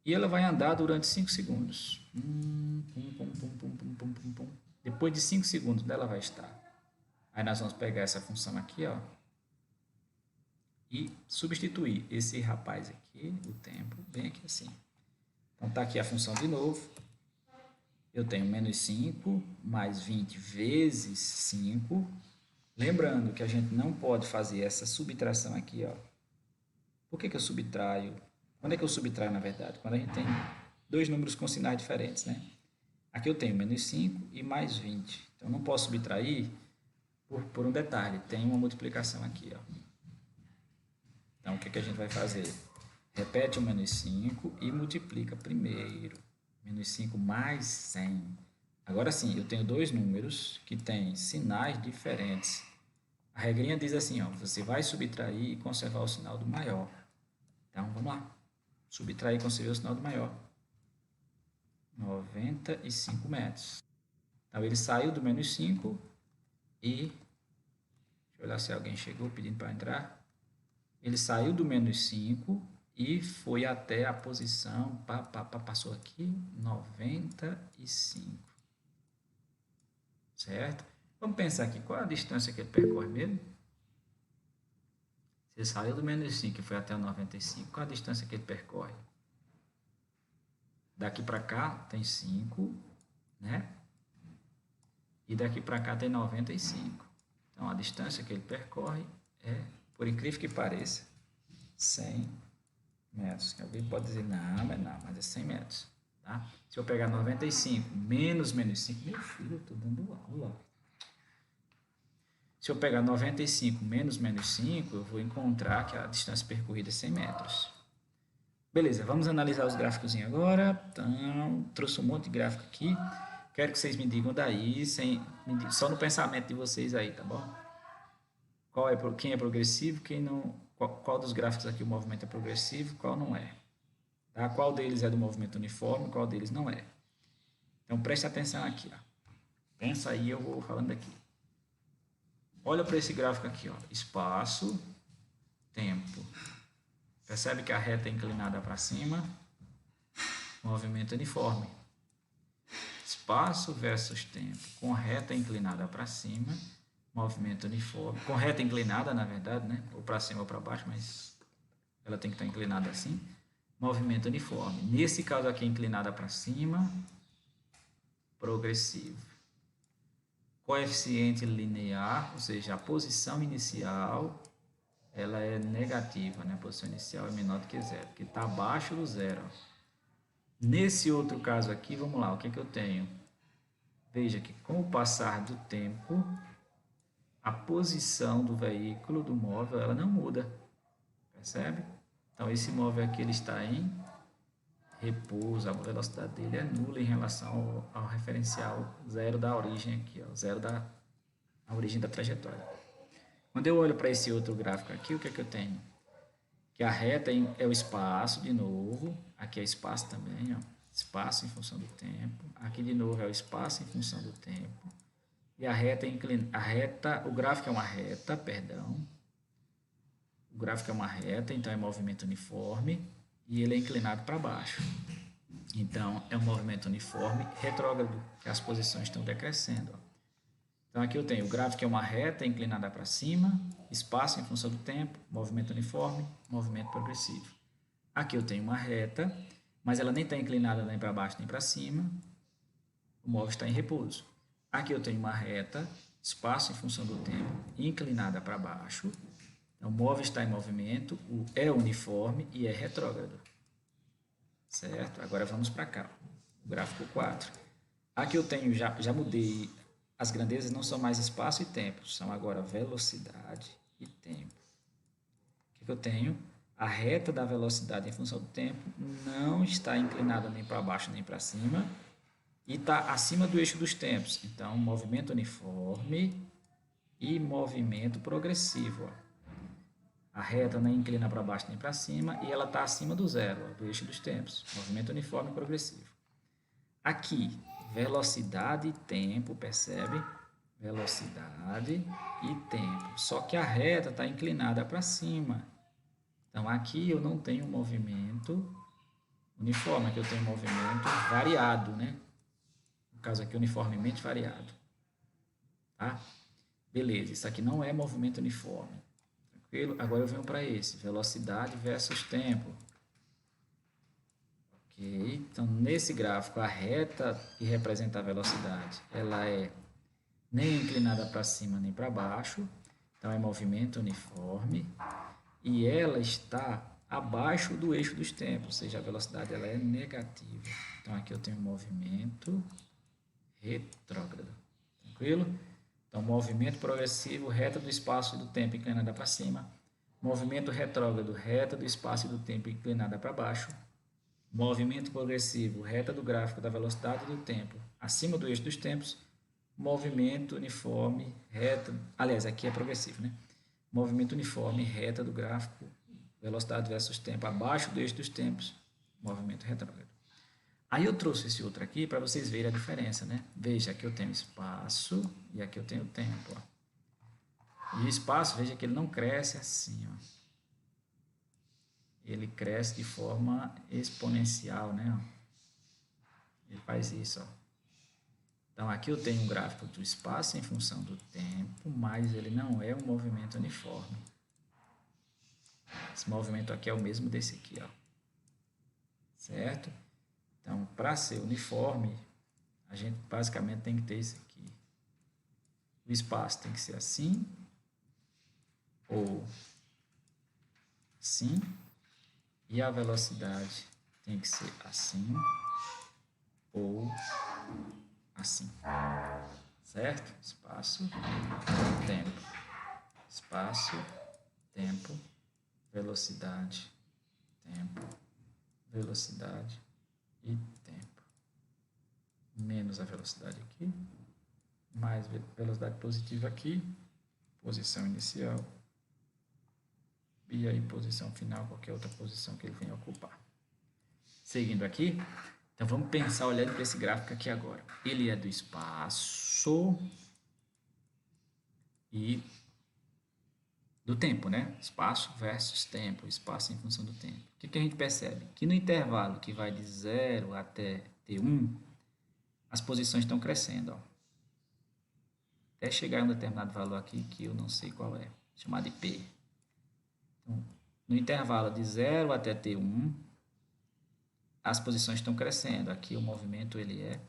e ela vai andar durante 5 segundos. Depois de 5 segundos, onde ela vai estar? Aí nós vamos pegar essa função aqui, ó, e substituir esse rapaz aqui, o tempo, bem aqui assim. Então, tá aqui a função de novo. Eu tenho menos 5 mais 20 vezes 5. Lembrando que a gente não pode fazer essa subtração aqui, ó. Por que eu subtraio? Quando é que eu subtraio, na verdade? Quando a gente tem dois números com sinais diferentes, né? Aqui eu tenho menos 5 e mais 20. Então, eu não posso subtrair por um detalhe. Tem uma multiplicação aqui, ó. Então, o que a gente vai fazer? Repete o menos 5 e multiplica primeiro. Menos 5 mais 100. Agora sim, eu tenho dois números que têm sinais diferentes. A regrinha diz assim, ó, você vai subtrair e conservar o sinal do maior. Então, vamos lá. Subtrair e conservar o sinal do maior. 95 metros. Então, ele saiu do menos 5 e... Deixa eu olhar se alguém chegou pedindo para entrar. Ele saiu do menos 5 e foi até a posição... Passou aqui, 95. Certo? Vamos pensar aqui, qual é a distância que ele percorre mesmo? Você saiu do menos 5 e foi até o 95, qual é a distância que ele percorre? Daqui para cá tem 5, né? E daqui para cá tem 95. Então, a distância que ele percorre é, por incrível que pareça, 100 metros. Alguém pode dizer, não, mas é 100 metros. Tá? Se eu pegar 95 menos 5, meu filho, eu estou dando aula. Se eu pegar 95 menos 5, eu vou encontrar que a distância percorrida é 100 metros. Beleza, vamos analisar os gráficos agora. Então, trouxe um monte de gráfico aqui. Quero que vocês me digam daí, só no pensamento de vocês aí, tá bom? Quem é progressivo, quem não... Qual dos gráficos aqui o movimento é progressivo, qual não é? Tá? Qual deles é do movimento uniforme, qual deles não é? Então, preste atenção aqui. Ó. Pensa aí, eu vou falando aqui. Olha para esse gráfico aqui. Ó. Espaço, tempo. Percebe que a reta é inclinada para cima. movimento uniforme. Espaço versus tempo, com reta inclinada para cima, movimento uniforme. Com reta inclinada, na verdade, né? Ou para cima ou para baixo, mas ela tem que estar inclinada assim. Movimento uniforme. Nesse caso aqui, inclinada para cima, progressivo. Coeficiente linear, ou seja, a posição inicial, ela é negativa, né? A posição inicial é menor do que zero, porque está abaixo do zero. Nesse outro caso aqui, vamos lá, o que eu tenho? Veja que com o passar do tempo, a posição do veículo, do móvel, ela não muda, percebe? Então, esse móvel aqui, ele está em repouso, a velocidade dele é nula em relação ao referencial zero da origem aqui, ó, zero da origem da trajetória. Quando eu olho para esse outro gráfico aqui, o que eu tenho? Que a reta é o espaço, de novo, aqui é espaço também, ó, espaço em função do tempo, aqui de novo é o espaço em função do tempo, e a reta o gráfico é uma reta, perdão, o gráfico é uma reta, então é movimento uniforme, e ele é inclinado para baixo. Então, é um movimento uniforme retrógrado, que as posições estão decrescendo. Ó. Então, aqui eu tenho o gráfico é uma reta inclinada para cima, espaço em função do tempo, movimento uniforme, movimento progressivo. Aqui eu tenho uma reta, mas ela nem está inclinada nem para baixo nem para cima, o móvel está em repouso. Aqui eu tenho uma reta, espaço em função do tempo, inclinada para baixo, então, o móvel está em movimento, é uniforme e é retrógrado. Certo? Agora vamos para cá, o gráfico 4. Aqui eu tenho, já mudei, as grandezas não são mais espaço e tempo, são agora velocidade e tempo. O que eu tenho? A reta da velocidade em função do tempo não está inclinada nem para baixo nem para cima e está acima do eixo dos tempos. Então, movimento uniforme e movimento progressivo. Ó. A reta não inclina para baixo nem para cima e ela está acima do zero, ó, do eixo dos tempos. Movimento uniforme e progressivo. Aqui, velocidade e tempo, percebe? Velocidade e tempo. Só que a reta está inclinada para cima. Então, aqui eu não tenho movimento uniforme, aqui eu tenho movimento variado, né? No caso aqui, uniformemente variado. Tá? Beleza, isso aqui não é movimento uniforme. Tranquilo? Agora eu venho para esse, velocidade versus tempo. Ok, então nesse gráfico a reta que representa a velocidade, ela é nem inclinada para cima nem para baixo, então é movimento uniforme, e ela está abaixo do eixo dos tempos, ou seja, a velocidade ela é negativa. Então aqui eu tenho movimento retrógrado. Tranquilo? Então, movimento progressivo, reta do espaço e do tempo inclinada para cima. Movimento retrógrado, reta do espaço e do tempo inclinada para baixo. Movimento progressivo, reta do gráfico da velocidade e do tempo acima do eixo dos tempos. Movimento uniforme, reta... Aliás, aqui é progressivo, né? Movimento uniforme, reta do gráfico, velocidade versus tempo abaixo do eixo dos tempos. Movimento retrógrado. Aí eu trouxe esse outro aqui para vocês verem a diferença, né? Veja, aqui eu tenho espaço e aqui eu tenho tempo, ó. E o espaço, veja que ele não cresce assim, ó. Ele cresce de forma exponencial, né? Ele faz isso, ó. Então, aqui eu tenho um gráfico do espaço em função do tempo, mas ele não é um movimento uniforme. Esse movimento aqui é o mesmo desse aqui, ó. Certo? Então, para ser uniforme, a gente basicamente tem que ter isso aqui. O espaço tem que ser assim, ou assim, e a velocidade tem que ser assim, ou assim. Certo? Espaço, tempo. Espaço, tempo, velocidade, tempo, velocidade e tempo. Menos a velocidade aqui, mais velocidade positiva aqui, posição inicial, e aí posição final, qualquer outra posição que ele venha ocupar. Seguindo aqui, então vamos pensar olhando para esse gráfico aqui agora. Ele é do espaço e do tempo, né? Espaço versus tempo, espaço em função do tempo. O que que a gente percebe? Que no intervalo que vai de 0 até T1, as posições estão crescendo, ó. Até chegar a um determinado valor aqui que eu não sei qual é, chamado de P. Então, no intervalo de 0 até T1, as posições estão crescendo. Aqui o movimento ele é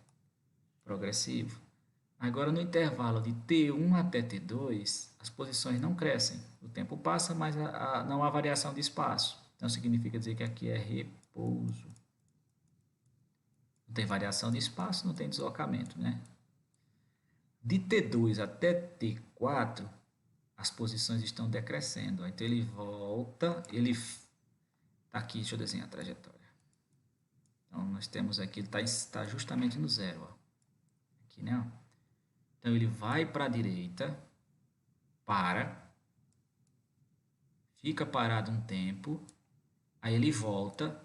progressivo. Agora, no intervalo de T1 até T2, as posições não crescem. O tempo passa, mas não há variação de espaço. Então, significa dizer que aqui é repouso. Não tem variação de espaço, não tem deslocamento, né? De T2 até T4, as posições estão decrescendo. Então, ele volta, ele... Tá aqui, deixa eu desenhar a trajetória. Então, nós temos aqui, ele está justamente no zero, ó. Aqui, né? Então, ele vai para a direita, fica parado um tempo, aí ele volta,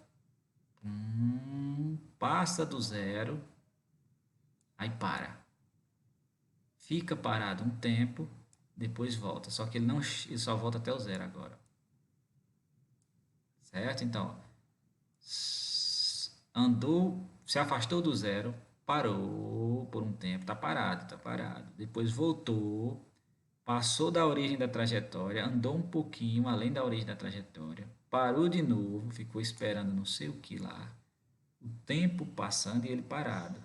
passa do zero, aí para. Fica parado um tempo, depois volta. Só que ele só volta até o zero agora. Certo? Então, andou, se afastou do zero, parou por um tempo, está parado, está parado. Depois voltou, passou da origem da trajetória, andou um pouquinho além da origem da trajetória, parou de novo, ficou esperando não sei o que lá, o tempo passando e ele parado.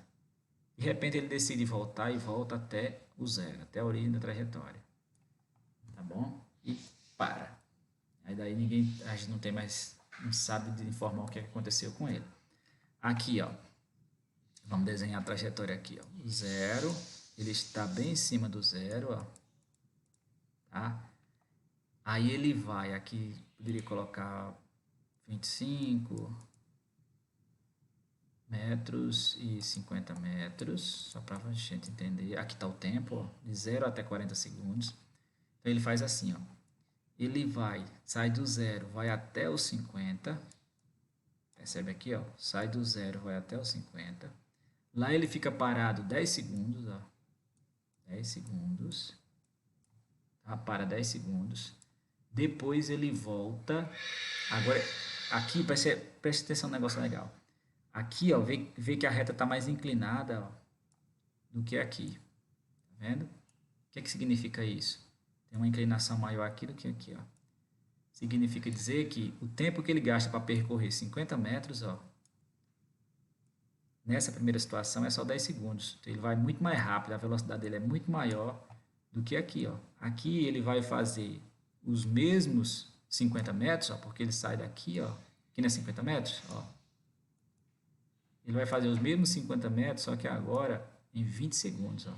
De repente ele decide voltar e volta até o zero, até a origem da trajetória. Tá bom? E para. Aí daí a gente não tem mais, não sabe de informar o que aconteceu com ele. Aqui, ó. Vamos desenhar a trajetória aqui, ó. O zero, ele está bem em cima do zero, ó. Tá? Aí ele vai, aqui poderia colocar 25 metros e 50 metros, só para a gente entender. Aqui está o tempo, ó, de 0 até 40 segundos. Então ele faz assim, ó. Ele sai do zero, vai até os 50. Percebe aqui, ó, sai do zero, vai até os 50. Lá ele fica parado 10 segundos, ó. 10 segundos. Tá? Para 10 segundos. Depois ele volta. Agora, aqui, preste atenção no negócio legal. Aqui, ó, vê que a reta está mais inclinada, ó, do que aqui. Tá vendo? O que significa isso? Tem uma inclinação maior aqui do que aqui, ó. Significa dizer que o tempo que ele gasta para percorrer 50 metros, ó, nessa primeira situação é só 10 segundos. Então, ele vai muito mais rápido, a velocidade dele é muito maior do que aqui, ó. Aqui ele vai fazer os mesmos 50 metros, ó, porque ele sai daqui, ó. Aqui não é 50 metros, ó. Ele vai fazer os mesmos 50 metros, só que agora em 20 segundos, ó.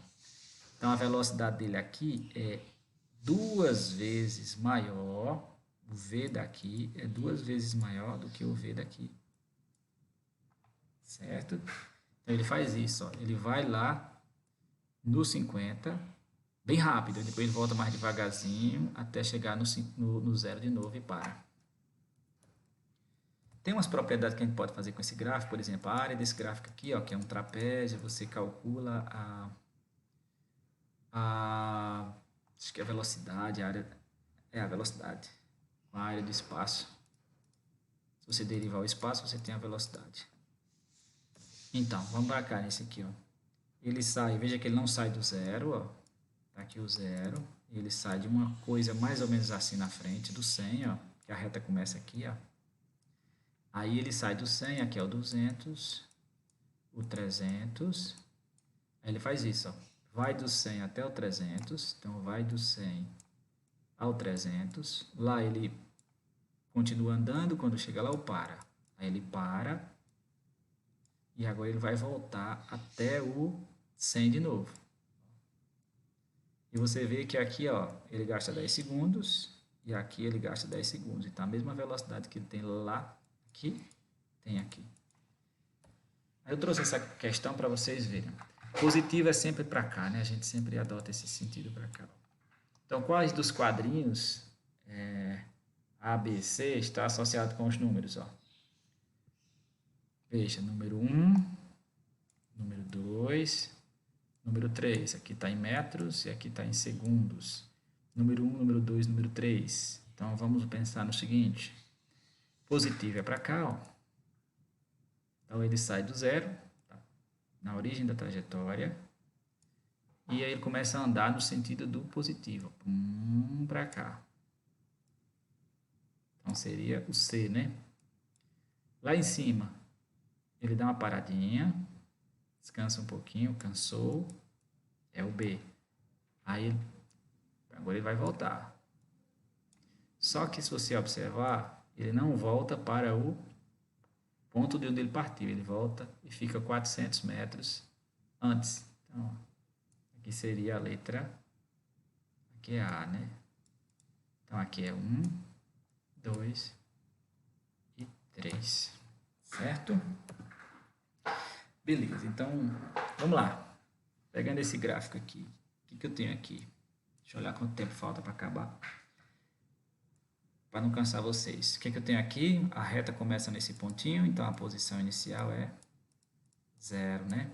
Então, a velocidade dele aqui é 2 vezes maior, o V daqui é 2 vezes maior do que o V daqui. Certo? Então, ele faz isso, ó. Ele vai lá no 50, bem rápido, depois ele volta mais devagarzinho até chegar no zero de novo e para. Tem umas propriedades que a gente pode fazer com esse gráfico, por exemplo, a área desse gráfico aqui, ó, que é um trapézio, você calcula acho que a velocidade, a velocidade, a área do espaço. Se você derivar o espaço, você tem a velocidade. Então, vamos para cá nesse aqui, ó. Ele sai, veja que ele não sai do zero, ó. Tá aqui o zero. Ele sai de uma coisa mais ou menos assim na frente, do 100, ó. Que a reta começa aqui, ó. Aí ele sai do 100, aqui é o 200, o 300. Aí ele faz isso, ó. Vai do 100 até o 300. Então, vai do 100 ao 300. Lá ele continua andando, quando chega lá, ele para. Aí ele para. E agora ele vai voltar até o 100 de novo. E você vê que aqui, ó, ele gasta 10 segundos e aqui ele gasta 10 segundos. Então, a mesma velocidade que ele tem lá, aqui, tem aqui. Aí eu trouxe essa questão para vocês verem. Positivo é sempre para cá, né? A gente sempre adota esse sentido para cá. Então, quais dos quadrinhos A, B, C está associado com os números, ó? Veja, número 1, número 2, número 3. Aqui está em metros e aqui está em segundos. número 1, número 2, número 3. Então, vamos pensar no seguinte. Positivo é para cá, ó. Então, ele sai do zero, tá? Na origem da trajetória. E aí ele começa a andar no sentido do positivo. Para cá. Então, seria o C, né? Lá em cima, ele dá uma paradinha. Descansa um pouquinho, cansou. É o B. Aí, agora ele vai voltar. Só que se você observar, ele não volta para o ponto de onde ele partiu. Ele volta e fica 400 metros antes. Então, aqui seria a letra... Aqui é A, né? Então, aqui é 1, 2 e 3. Certo? Beleza, então, vamos lá. Pegando esse gráfico aqui, o que eu tenho aqui? Deixa eu olhar quanto tempo falta para acabar. Para não cansar vocês. O que eu tenho aqui? A reta começa nesse pontinho, então a posição inicial é 0, né?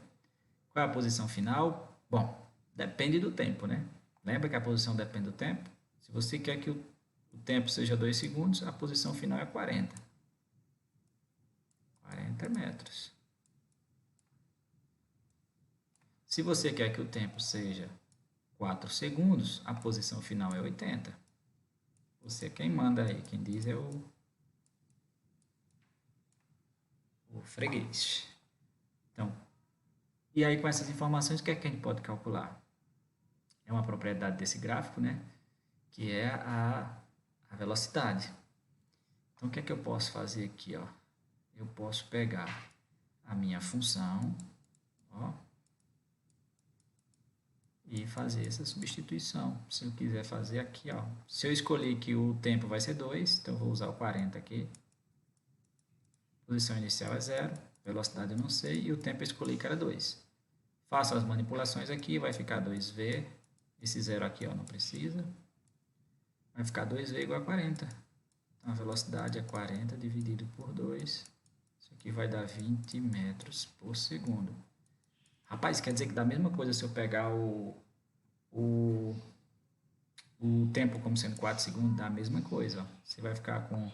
Qual é a posição final? Bom, depende do tempo, né? Lembra que a posição depende do tempo? Se você quer que o tempo seja 2 segundos, a posição final é 40. 40 metros. Se você quer que o tempo seja 4 segundos, a posição final é 80. Você é quem manda aí, quem diz é o freguês. Então, e aí com essas informações, o que é que a gente pode calcular? É uma propriedade desse gráfico, né? Que é a velocidade. Então, o que é que eu posso fazer aqui, ó? Eu posso pegar a minha função, ó, e fazer essa substituição. Se eu quiser fazer aqui, ó, se eu escolher que o tempo vai ser 2, então eu vou usar o 40 aqui. Posição inicial é 0, velocidade eu não sei, e o tempo eu escolhi que era 2. Faço as manipulações aqui, vai ficar 2V, esse 0 aqui ó, não precisa, vai ficar 2V igual a 40. Então a velocidade é 40 dividido por 2, isso aqui vai dar 20 metros por segundo. Rapaz, quer dizer que dá a mesma coisa se eu pegar o tempo como sendo 4 segundos, dá a mesma coisa. Ó. Você vai ficar com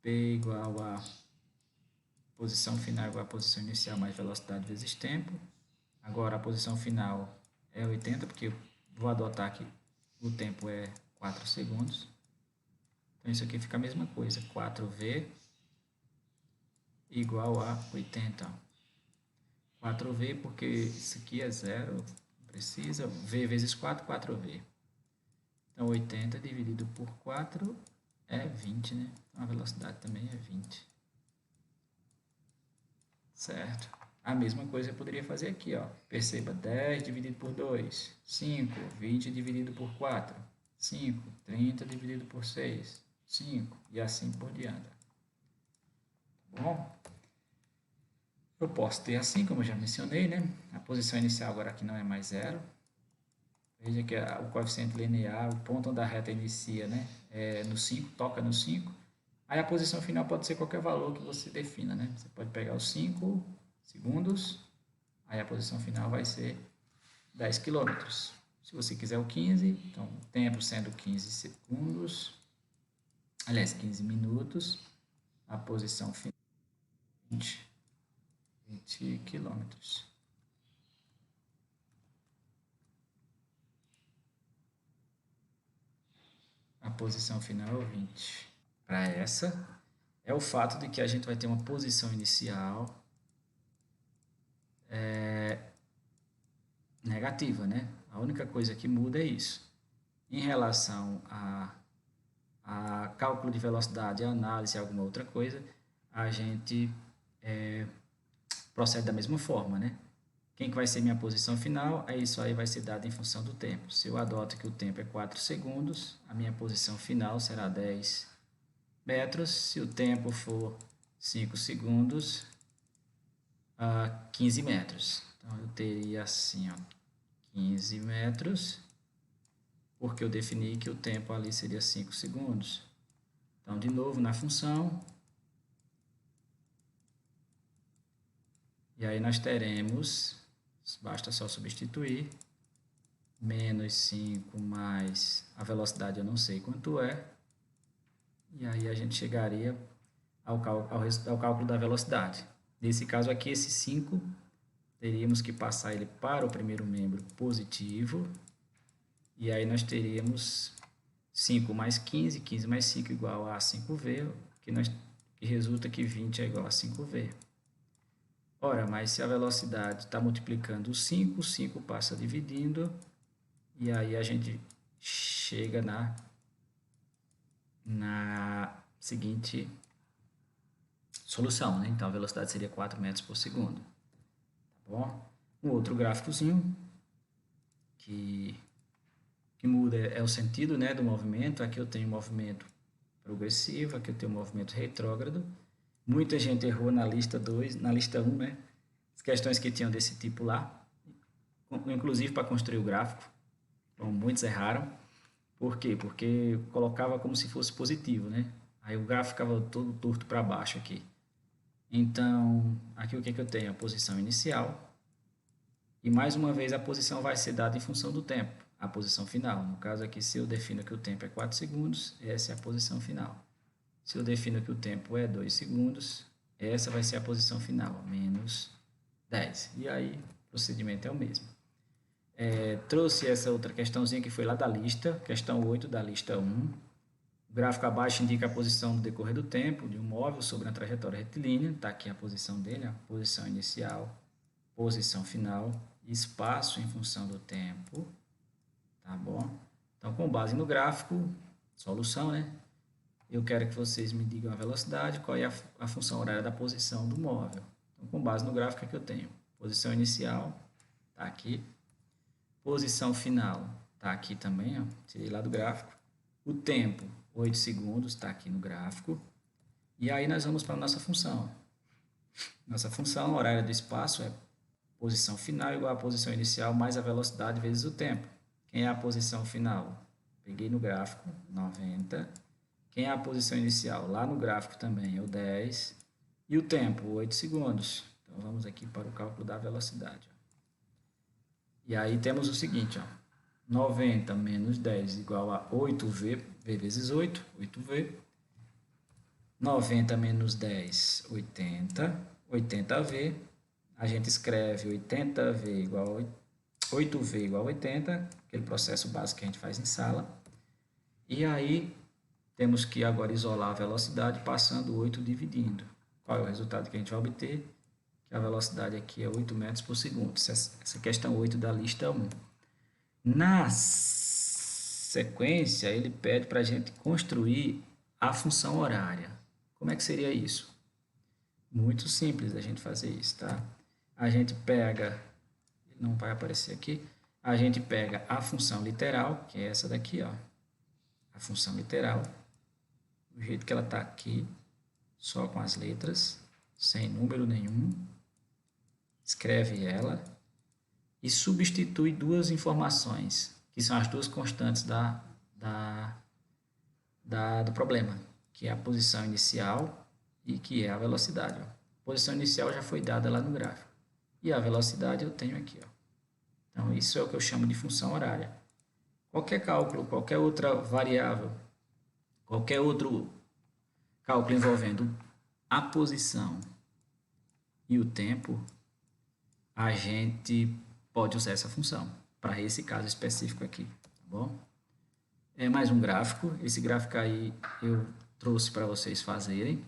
P igual a posição final igual a posição inicial mais velocidade vezes tempo. Agora a posição final é 80, porque eu vou adotar que o tempo é 4 segundos. Então isso aqui fica a mesma coisa, 4V igual a 80. 4V, porque isso aqui é 0, não precisa. V vezes 4, 4V. Então, 80 dividido por 4 é 20, né? Então, a velocidade também é 20. Certo? A mesma coisa eu poderia fazer aqui, ó. Perceba, 10 dividido por 2, 5, 20 dividido por 4, 5, 30 dividido por 6, 5, e assim por diante. Tá bom? Eu posso ter assim, como eu já mencionei, né? A posição inicial agora aqui não é mais 0. Veja que o coeficiente linear, o ponto onde a reta inicia, né? É no 5, toca no 5. Aí a posição final pode ser qualquer valor que você defina, né? Você pode pegar os 5 segundos, aí a posição final vai ser 10 quilômetros. Se você quiser o 15, então o tempo sendo 15 segundos, aliás, 15 minutos, a posição final 20 quilômetros. A posição final é 20. Para essa, é o fato de que a gente vai ter uma posição inicial negativa, né? A única coisa que muda é isso. Em relação a cálculo de velocidade, análise, alguma outra coisa, a gente procede da mesma forma, né? Quem que vai ser minha posição final? É isso aí vai ser dado em função do tempo. Se eu adoto que o tempo é 4 segundos, a minha posição final será 10 metros. Se o tempo for 5 segundos, 15 metros. Então, eu teria assim, ó, 15 metros, porque eu defini que o tempo ali seria 5 segundos. Então, de novo, na função. E aí nós teremos, basta só substituir, menos 5 mais a velocidade eu não sei quanto é. E aí a gente chegaria ao cálculo da velocidade. Nesse caso aqui, esse 5, teríamos que passar ele para o primeiro membro positivo. E aí nós teríamos 5 mais 15, 15 mais 5 igual a 5V, que resulta que 20 é igual a 5V. Ora, mas se a velocidade está multiplicando o 5 passa dividindo, e aí a gente chega na seguinte solução, né? Então a velocidade seria 4 metros por segundo. Tá bom? Um outro gráficozinho que muda é o sentido, né, do movimento. Aqui eu tenho movimento progressivo, aqui eu tenho movimento retrógrado. Muita gente errou na lista 2, na lista 1, né? As questões que tinham desse tipo lá, inclusive para construir o gráfico. Então, muitos erraram. Por quê? Porque colocava como se fosse positivo, né? Aí o gráfico ficava todo torto para baixo aqui. Então, aqui o que eu tenho? A posição inicial. E mais uma vez a posição vai ser dada em função do tempo. A posição final. No caso aqui, se eu defino que o tempo é 4 segundos, essa é a posição final. Se eu defino que o tempo é 2 segundos, essa vai ser a posição final, menos 10. E aí, o procedimento é o mesmo. Trouxe essa outra questãozinha que foi lá da lista, questão 8 da lista 1. O gráfico abaixo indica a posição no decorrer do tempo de um móvel sobre a trajetória retilínea. Está aqui a posição dele, a posição inicial, posição final, espaço em função do tempo. Tá bom? Então, com base no gráfico, solução, né? Eu quero que vocês me digam a velocidade, qual é a função horária da posição do móvel. Então, com base no gráfico que eu tenho, posição inicial, está aqui. Posição final, está aqui também, ó, tirei lá do gráfico. O tempo, 8 segundos, está aqui no gráfico. E aí nós vamos para a nossa função. Nossa função horária do espaço é posição final igual a posição inicial mais a velocidade vezes o tempo. Quem é a posição final? Peguei no gráfico, 90. Quem é a posição inicial? Lá no gráfico também é o 10. E o tempo, 8 segundos. Então, vamos aqui para o cálculo da velocidade. E aí temos o seguinte, ó. 90 menos 10 igual a 8V, V vezes 8, 8V. 90 menos 10, 80. 80V. A gente escreve 80V igual a 8V igual a 80, aquele processo básico que a gente faz em sala. E aí, temos que agora isolar a velocidade passando 8 dividindo. Qual é o resultado que a gente vai obter? Que a velocidade aqui é 8 metros por segundo. Essa questão 8 da lista 1. Na sequência, ele pede para a gente construir a função horária. Como é que seria isso? Muito simples a gente fazer isso, tá? A gente pega, não vai aparecer aqui, a gente pega a função literal, que é essa daqui, ó. A função literal, do jeito que ela está aqui, só com as letras, sem número nenhum. Escreve ela e substitui duas informações, que são as duas constantes do problema, que é a posição inicial e que é a velocidade. Ó. A posição inicial já foi dada lá no gráfico. E a velocidade eu tenho aqui. Ó. Então, isso é o que eu chamo de função horária. Qualquer cálculo, qualquer outra variável, qualquer outro cálculo envolvendo a posição e o tempo, a gente pode usar essa função para esse caso específico aqui, tá bom? É mais um gráfico, esse gráfico aí eu trouxe para vocês fazerem.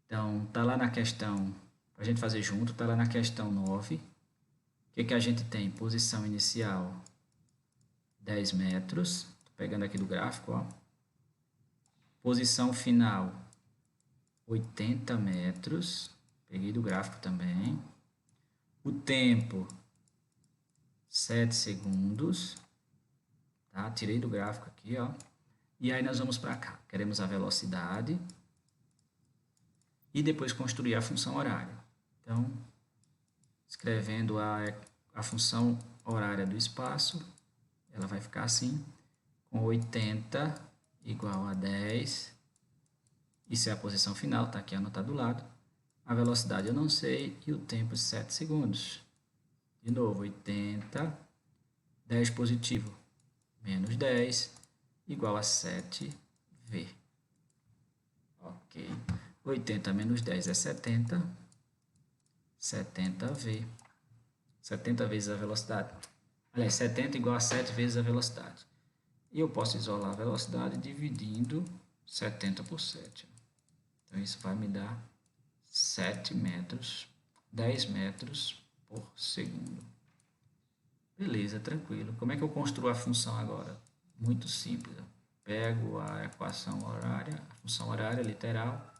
Então, tá lá na questão, para a gente fazer junto, tá lá na questão 9. O que a gente tem? Posição inicial, 10 metros. Tô pegando aqui do gráfico, ó. Posição final, 80 metros. Peguei do gráfico também. O tempo, 7 segundos. Tá? Tirei do gráfico aqui, ó. E aí nós vamos para cá. Queremos a velocidade. E depois construir a função horária. Então, escrevendo a função horária do espaço, ela vai ficar assim, com 80 igual a 10. Isso é a posição final, está aqui anotado do lado. A velocidade eu não sei e o tempo 7 segundos. De novo, 80 10 positivo menos 10 igual a 7V. Ok. 80 menos 10 é 70. 70V. 70 vezes a velocidade. Aliás, 70 igual a 7 vezes a velocidade. E eu posso isolar a velocidade dividindo 70 por 7. Então, isso vai me dar 7 metros, 10 metros por segundo. Beleza, tranquilo. Como é que eu construo a função agora? Muito simples. Eu pego a equação horária, a função horária literal,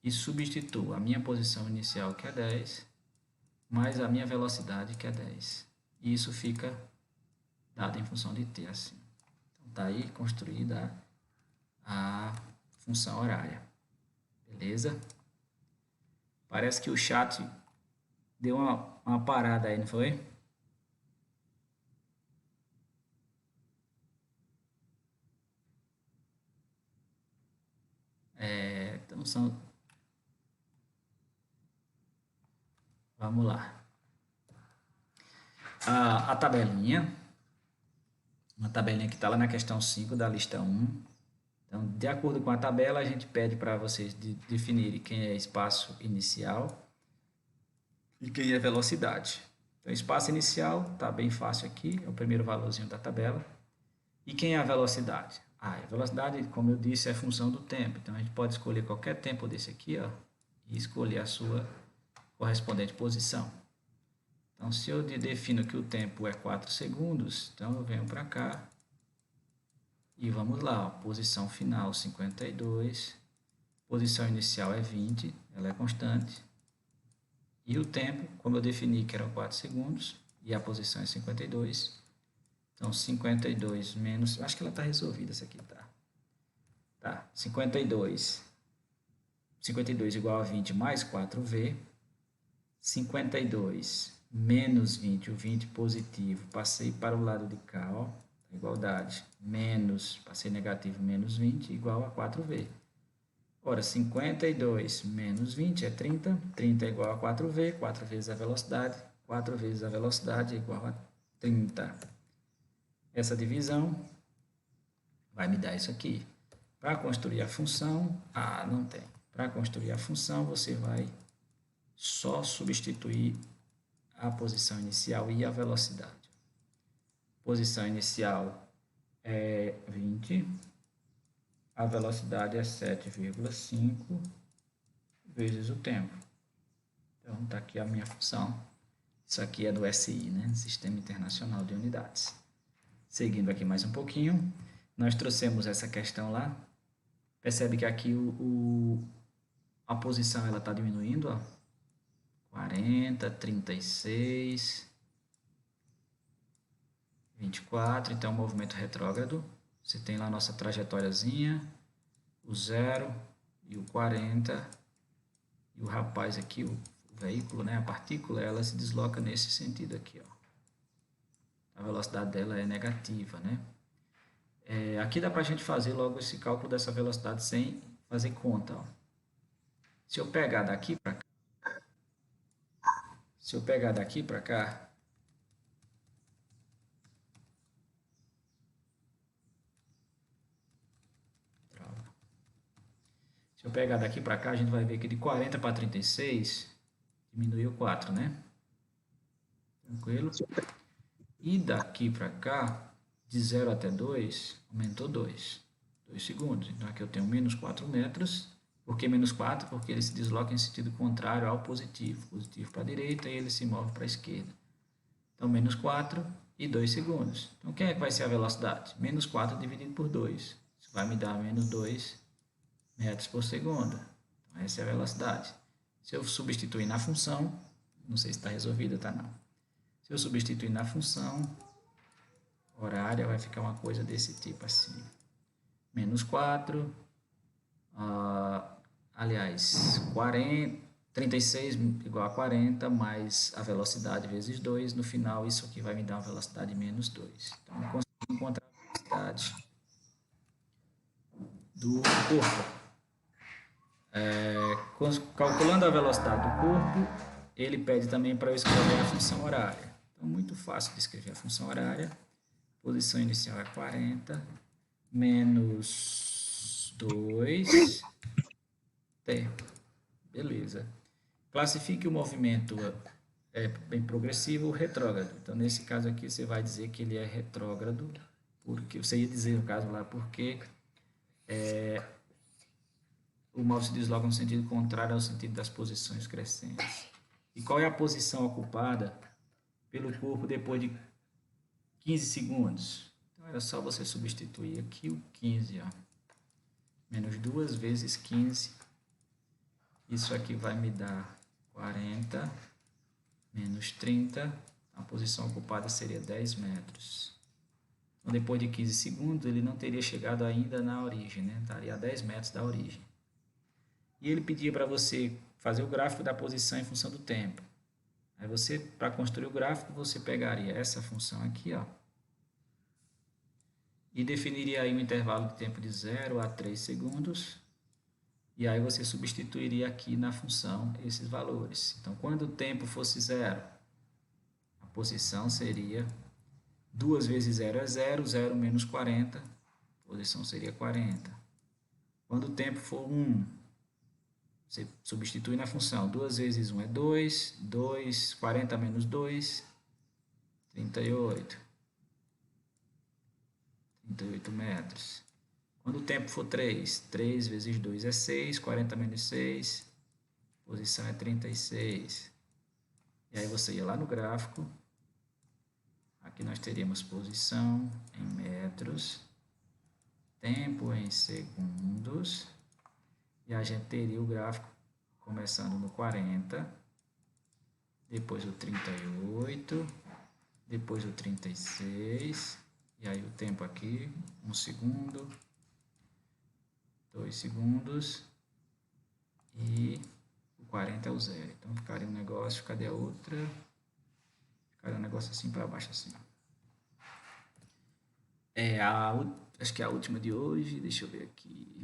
e substituo a minha posição inicial, que é 10, mais a minha velocidade, que é 10. E isso fica dado em função de t, assim. Então, está aí construída a função horária. Beleza? Parece que o chat deu uma parada aí, não foi? Então, vamos lá. A tabelinha, uma tabelinha que está lá na questão 5 da lista 1. Então, de acordo com a tabela, a gente pede para vocês definirem quem é espaço inicial e quem é velocidade. Então, espaço inicial está bem fácil aqui, é o primeiro valorzinho da tabela. E quem é a velocidade? A velocidade, como eu disse, é função do tempo. Então, a gente pode escolher qualquer tempo desse aqui, ó, e escolher a sua correspondente posição. Então, se eu defino que o tempo é 4 segundos, então eu venho para cá e vamos lá, ó, posição final 52, posição inicial é 20, ela é constante, e o tempo, como eu defini que eram 4 segundos, e a posição é 52, então 52 menos, acho que ela está resolvida essa aqui, tá? Tá, 52 igual a 20 mais 4V, 52 menos 20, o 20 positivo, passei para o lado de cá, ó, igualdade, menos, passei negativo, menos 20, igual a 4V. Ora, 52 menos 20 é 30, 30 é igual a 4V, 4 vezes a velocidade, 4 vezes a velocidade é igual a 30. Essa divisão vai me dar isso aqui. Para construir a função, não tem. Para construir a função, você vai só substituir a posição inicial e a velocidade. Posição inicial é 20, a velocidade é 7,5 vezes o tempo. Então, está aqui a minha função. Isso aqui é do SI, né? Sistema Internacional de Unidades. Seguindo aqui mais um pouquinho, nós trouxemos essa questão lá. Percebe que aqui a posição está diminuindo, ó. 40, 36, 24, então movimento retrógrado. Você tem lá a nossa trajetóriazinha, o 0 e o 40, e o rapaz aqui, o veículo, né, a partícula, ela se desloca nesse sentido aqui, ó. A velocidade dela é negativa, né? Aqui dá para a gente fazer logo esse cálculo dessa velocidade sem fazer conta, ó. Se eu pegar daqui para cá, se eu pegar daqui para cá, a gente vai ver que de 40 para 36 diminuiu 4, né? Tranquilo? E daqui para cá, de 0 até 2, aumentou 2 segundos. Então aqui eu tenho menos 4 metros. Por que menos 4? Porque ele se desloca em sentido contrário ao positivo. Positivo para a direita e ele se move para a esquerda. Então, menos 4 e 2 segundos. Então, quem é que vai ser a velocidade? Menos 4 dividido por 2. Isso vai me dar menos 2 metros por segundo. Então, essa é a velocidade. Se eu substituir na função, não sei se está resolvida, tá não. Se eu substituir na função horária, vai ficar uma coisa desse tipo assim. Menos 4, aliás, 36 igual a 40, mais a velocidade vezes 2. No final, isso aqui vai me dar uma velocidade de menos 2. Então, eu consigo encontrar a velocidade do corpo. Calculando a velocidade do corpo, ele pede também para eu escrever a função horária. Então, muito fácil de escrever a função horária. Posição inicial é 40, menos 2, T. Beleza. Classifique o movimento bem progressivo ou retrógrado. Então, nesse caso aqui, você vai dizer que ele é retrógrado, porque você ia dizer, no caso lá, porque o móvel se desloca no sentido contrário ao sentido das posições crescentes. E qual é a posição ocupada pelo corpo depois de 15 segundos? Então, era só você substituir aqui o 15, ó. Menos 2 vezes 15. Isso aqui vai me dar 40, menos 30. A posição ocupada seria 10 metros. Então, depois de 15 segundos, ele não teria chegado ainda na origem, né? Estaria a 10 metros da origem. E ele pedia para você fazer o gráfico da posição em função do tempo. Aí você, para construir o gráfico, você pegaria essa função aqui, ó, e definiria aí um intervalo de tempo de 0 a 3 segundos. E aí você substituiria aqui na função esses valores. Então, quando o tempo fosse 0, a posição seria 2 vezes 0 é 0, 0 menos 40, a posição seria 40. Quando o tempo for 1, você substitui na função. 2 vezes 1 é 2, 2, 40 menos 2, 38. 38 metros. Quando o tempo for 3, 3 vezes 2 é 6, 40 menos 6, posição é 36. E aí você ia lá no gráfico, aqui nós teríamos posição em metros, tempo em segundos, e a gente teria o gráfico começando no 40, depois o 38, depois o 36, e aí o tempo aqui, 1 segundo, 2 segundos, e o 40 é o 0. Então ficaria um negócio, cadê a outra? Ficaria um negócio assim para baixo, assim. Acho que é a última de hoje, deixa eu ver aqui.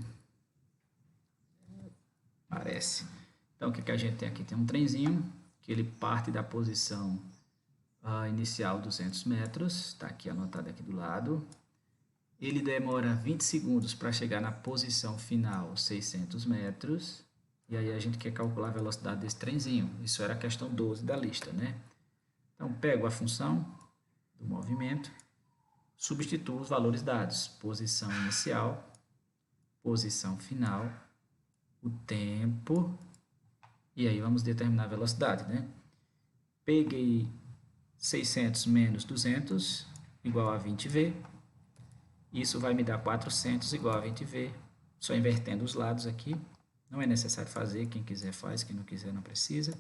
Parece. Então o que a gente tem aqui? Tem um trenzinho, que ele parte da posição inicial 200 metros, está aqui anotado aqui do lado. Ele demora 20 segundos para chegar na posição final 600 metros. E aí a gente quer calcular a velocidade desse trenzinho. Isso era a questão 12 da lista, né? Então, pego a função do movimento, substituo os valores dados. Posição inicial, posição final, o tempo, e aí vamos determinar a velocidade, né? Peguei 600 menos 200, igual a 20V. Isso vai me dar 400 igual a 20V, só invertendo os lados aqui. Não é necessário fazer, quem quiser faz, quem não quiser não precisa.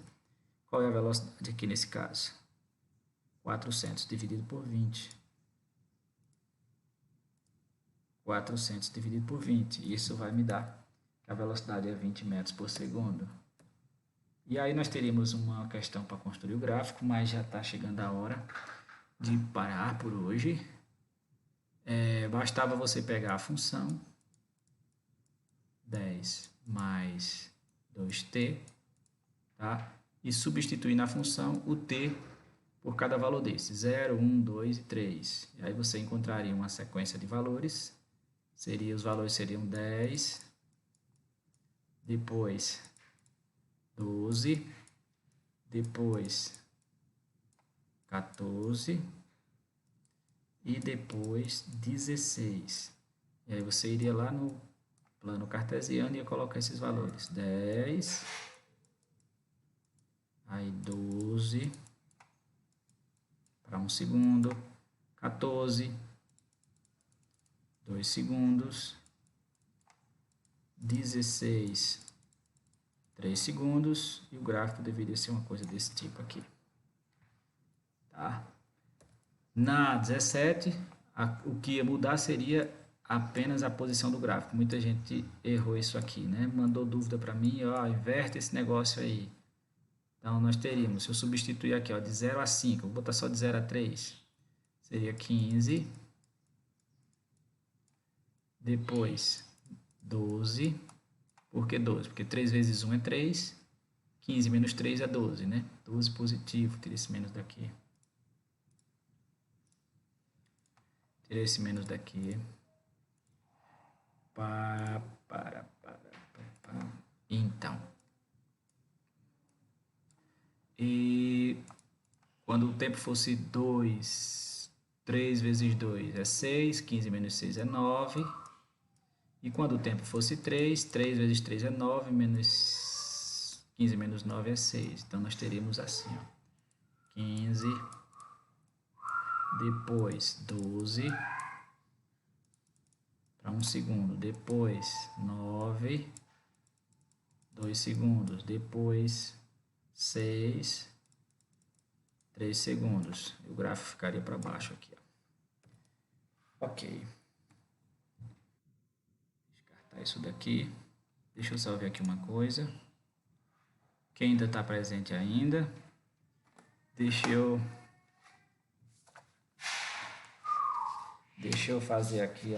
Qual é a velocidade aqui nesse caso? 400 dividido por 20. 400 dividido por 20. Isso vai me dar que a velocidade é 20 metros por segundo. E aí nós teríamos uma questão para construir o gráfico, mas já está chegando a hora de parar por hoje. Bastava você pegar a função 10 mais 2t, tá? E substituir na função o t por cada valor desse, 0, 1, 2 e 3. E aí você encontraria uma sequência de valores, os valores seriam 10, depois 12, depois 14 e depois 16. E aí você iria lá no plano cartesiano e ia colocar esses valores. 10, aí 12 para 1 segundo, 14, 2 segundos, 16, 3 segundos, e o gráfico deveria ser uma coisa desse tipo aqui. Tá? Na 17, o que ia mudar seria apenas a posição do gráfico. Muita gente errou isso aqui, né? Mandou dúvida para mim, ó, inverte esse negócio aí. Então, nós teríamos, se eu substituir aqui, ó, de 0 a 5, vou botar só de 0 a 3, seria 15, depois 12, por que 12? Porque 3 vezes 1 é 3, 15 menos 3 é 12, né? 12 positivo, tira esse menos daqui. Tirei esse menos daqui. Então. E quando o tempo fosse 2, 3 vezes 2 é 6, 15 menos 6 é 9. E quando o tempo fosse 3, 3 vezes 3 é 9, menos 15 menos 9 é 6. Então, nós teríamos assim, ó, 15, depois 12, para 1 segundo, depois 9, 2 segundos, depois 6, 3 segundos. O gráfico ficaria para baixo aqui, ó. Ok. Descartar isso daqui. Deixa eu só ver aqui uma coisa. Quem ainda está presente ainda? Deixa eu fazer aqui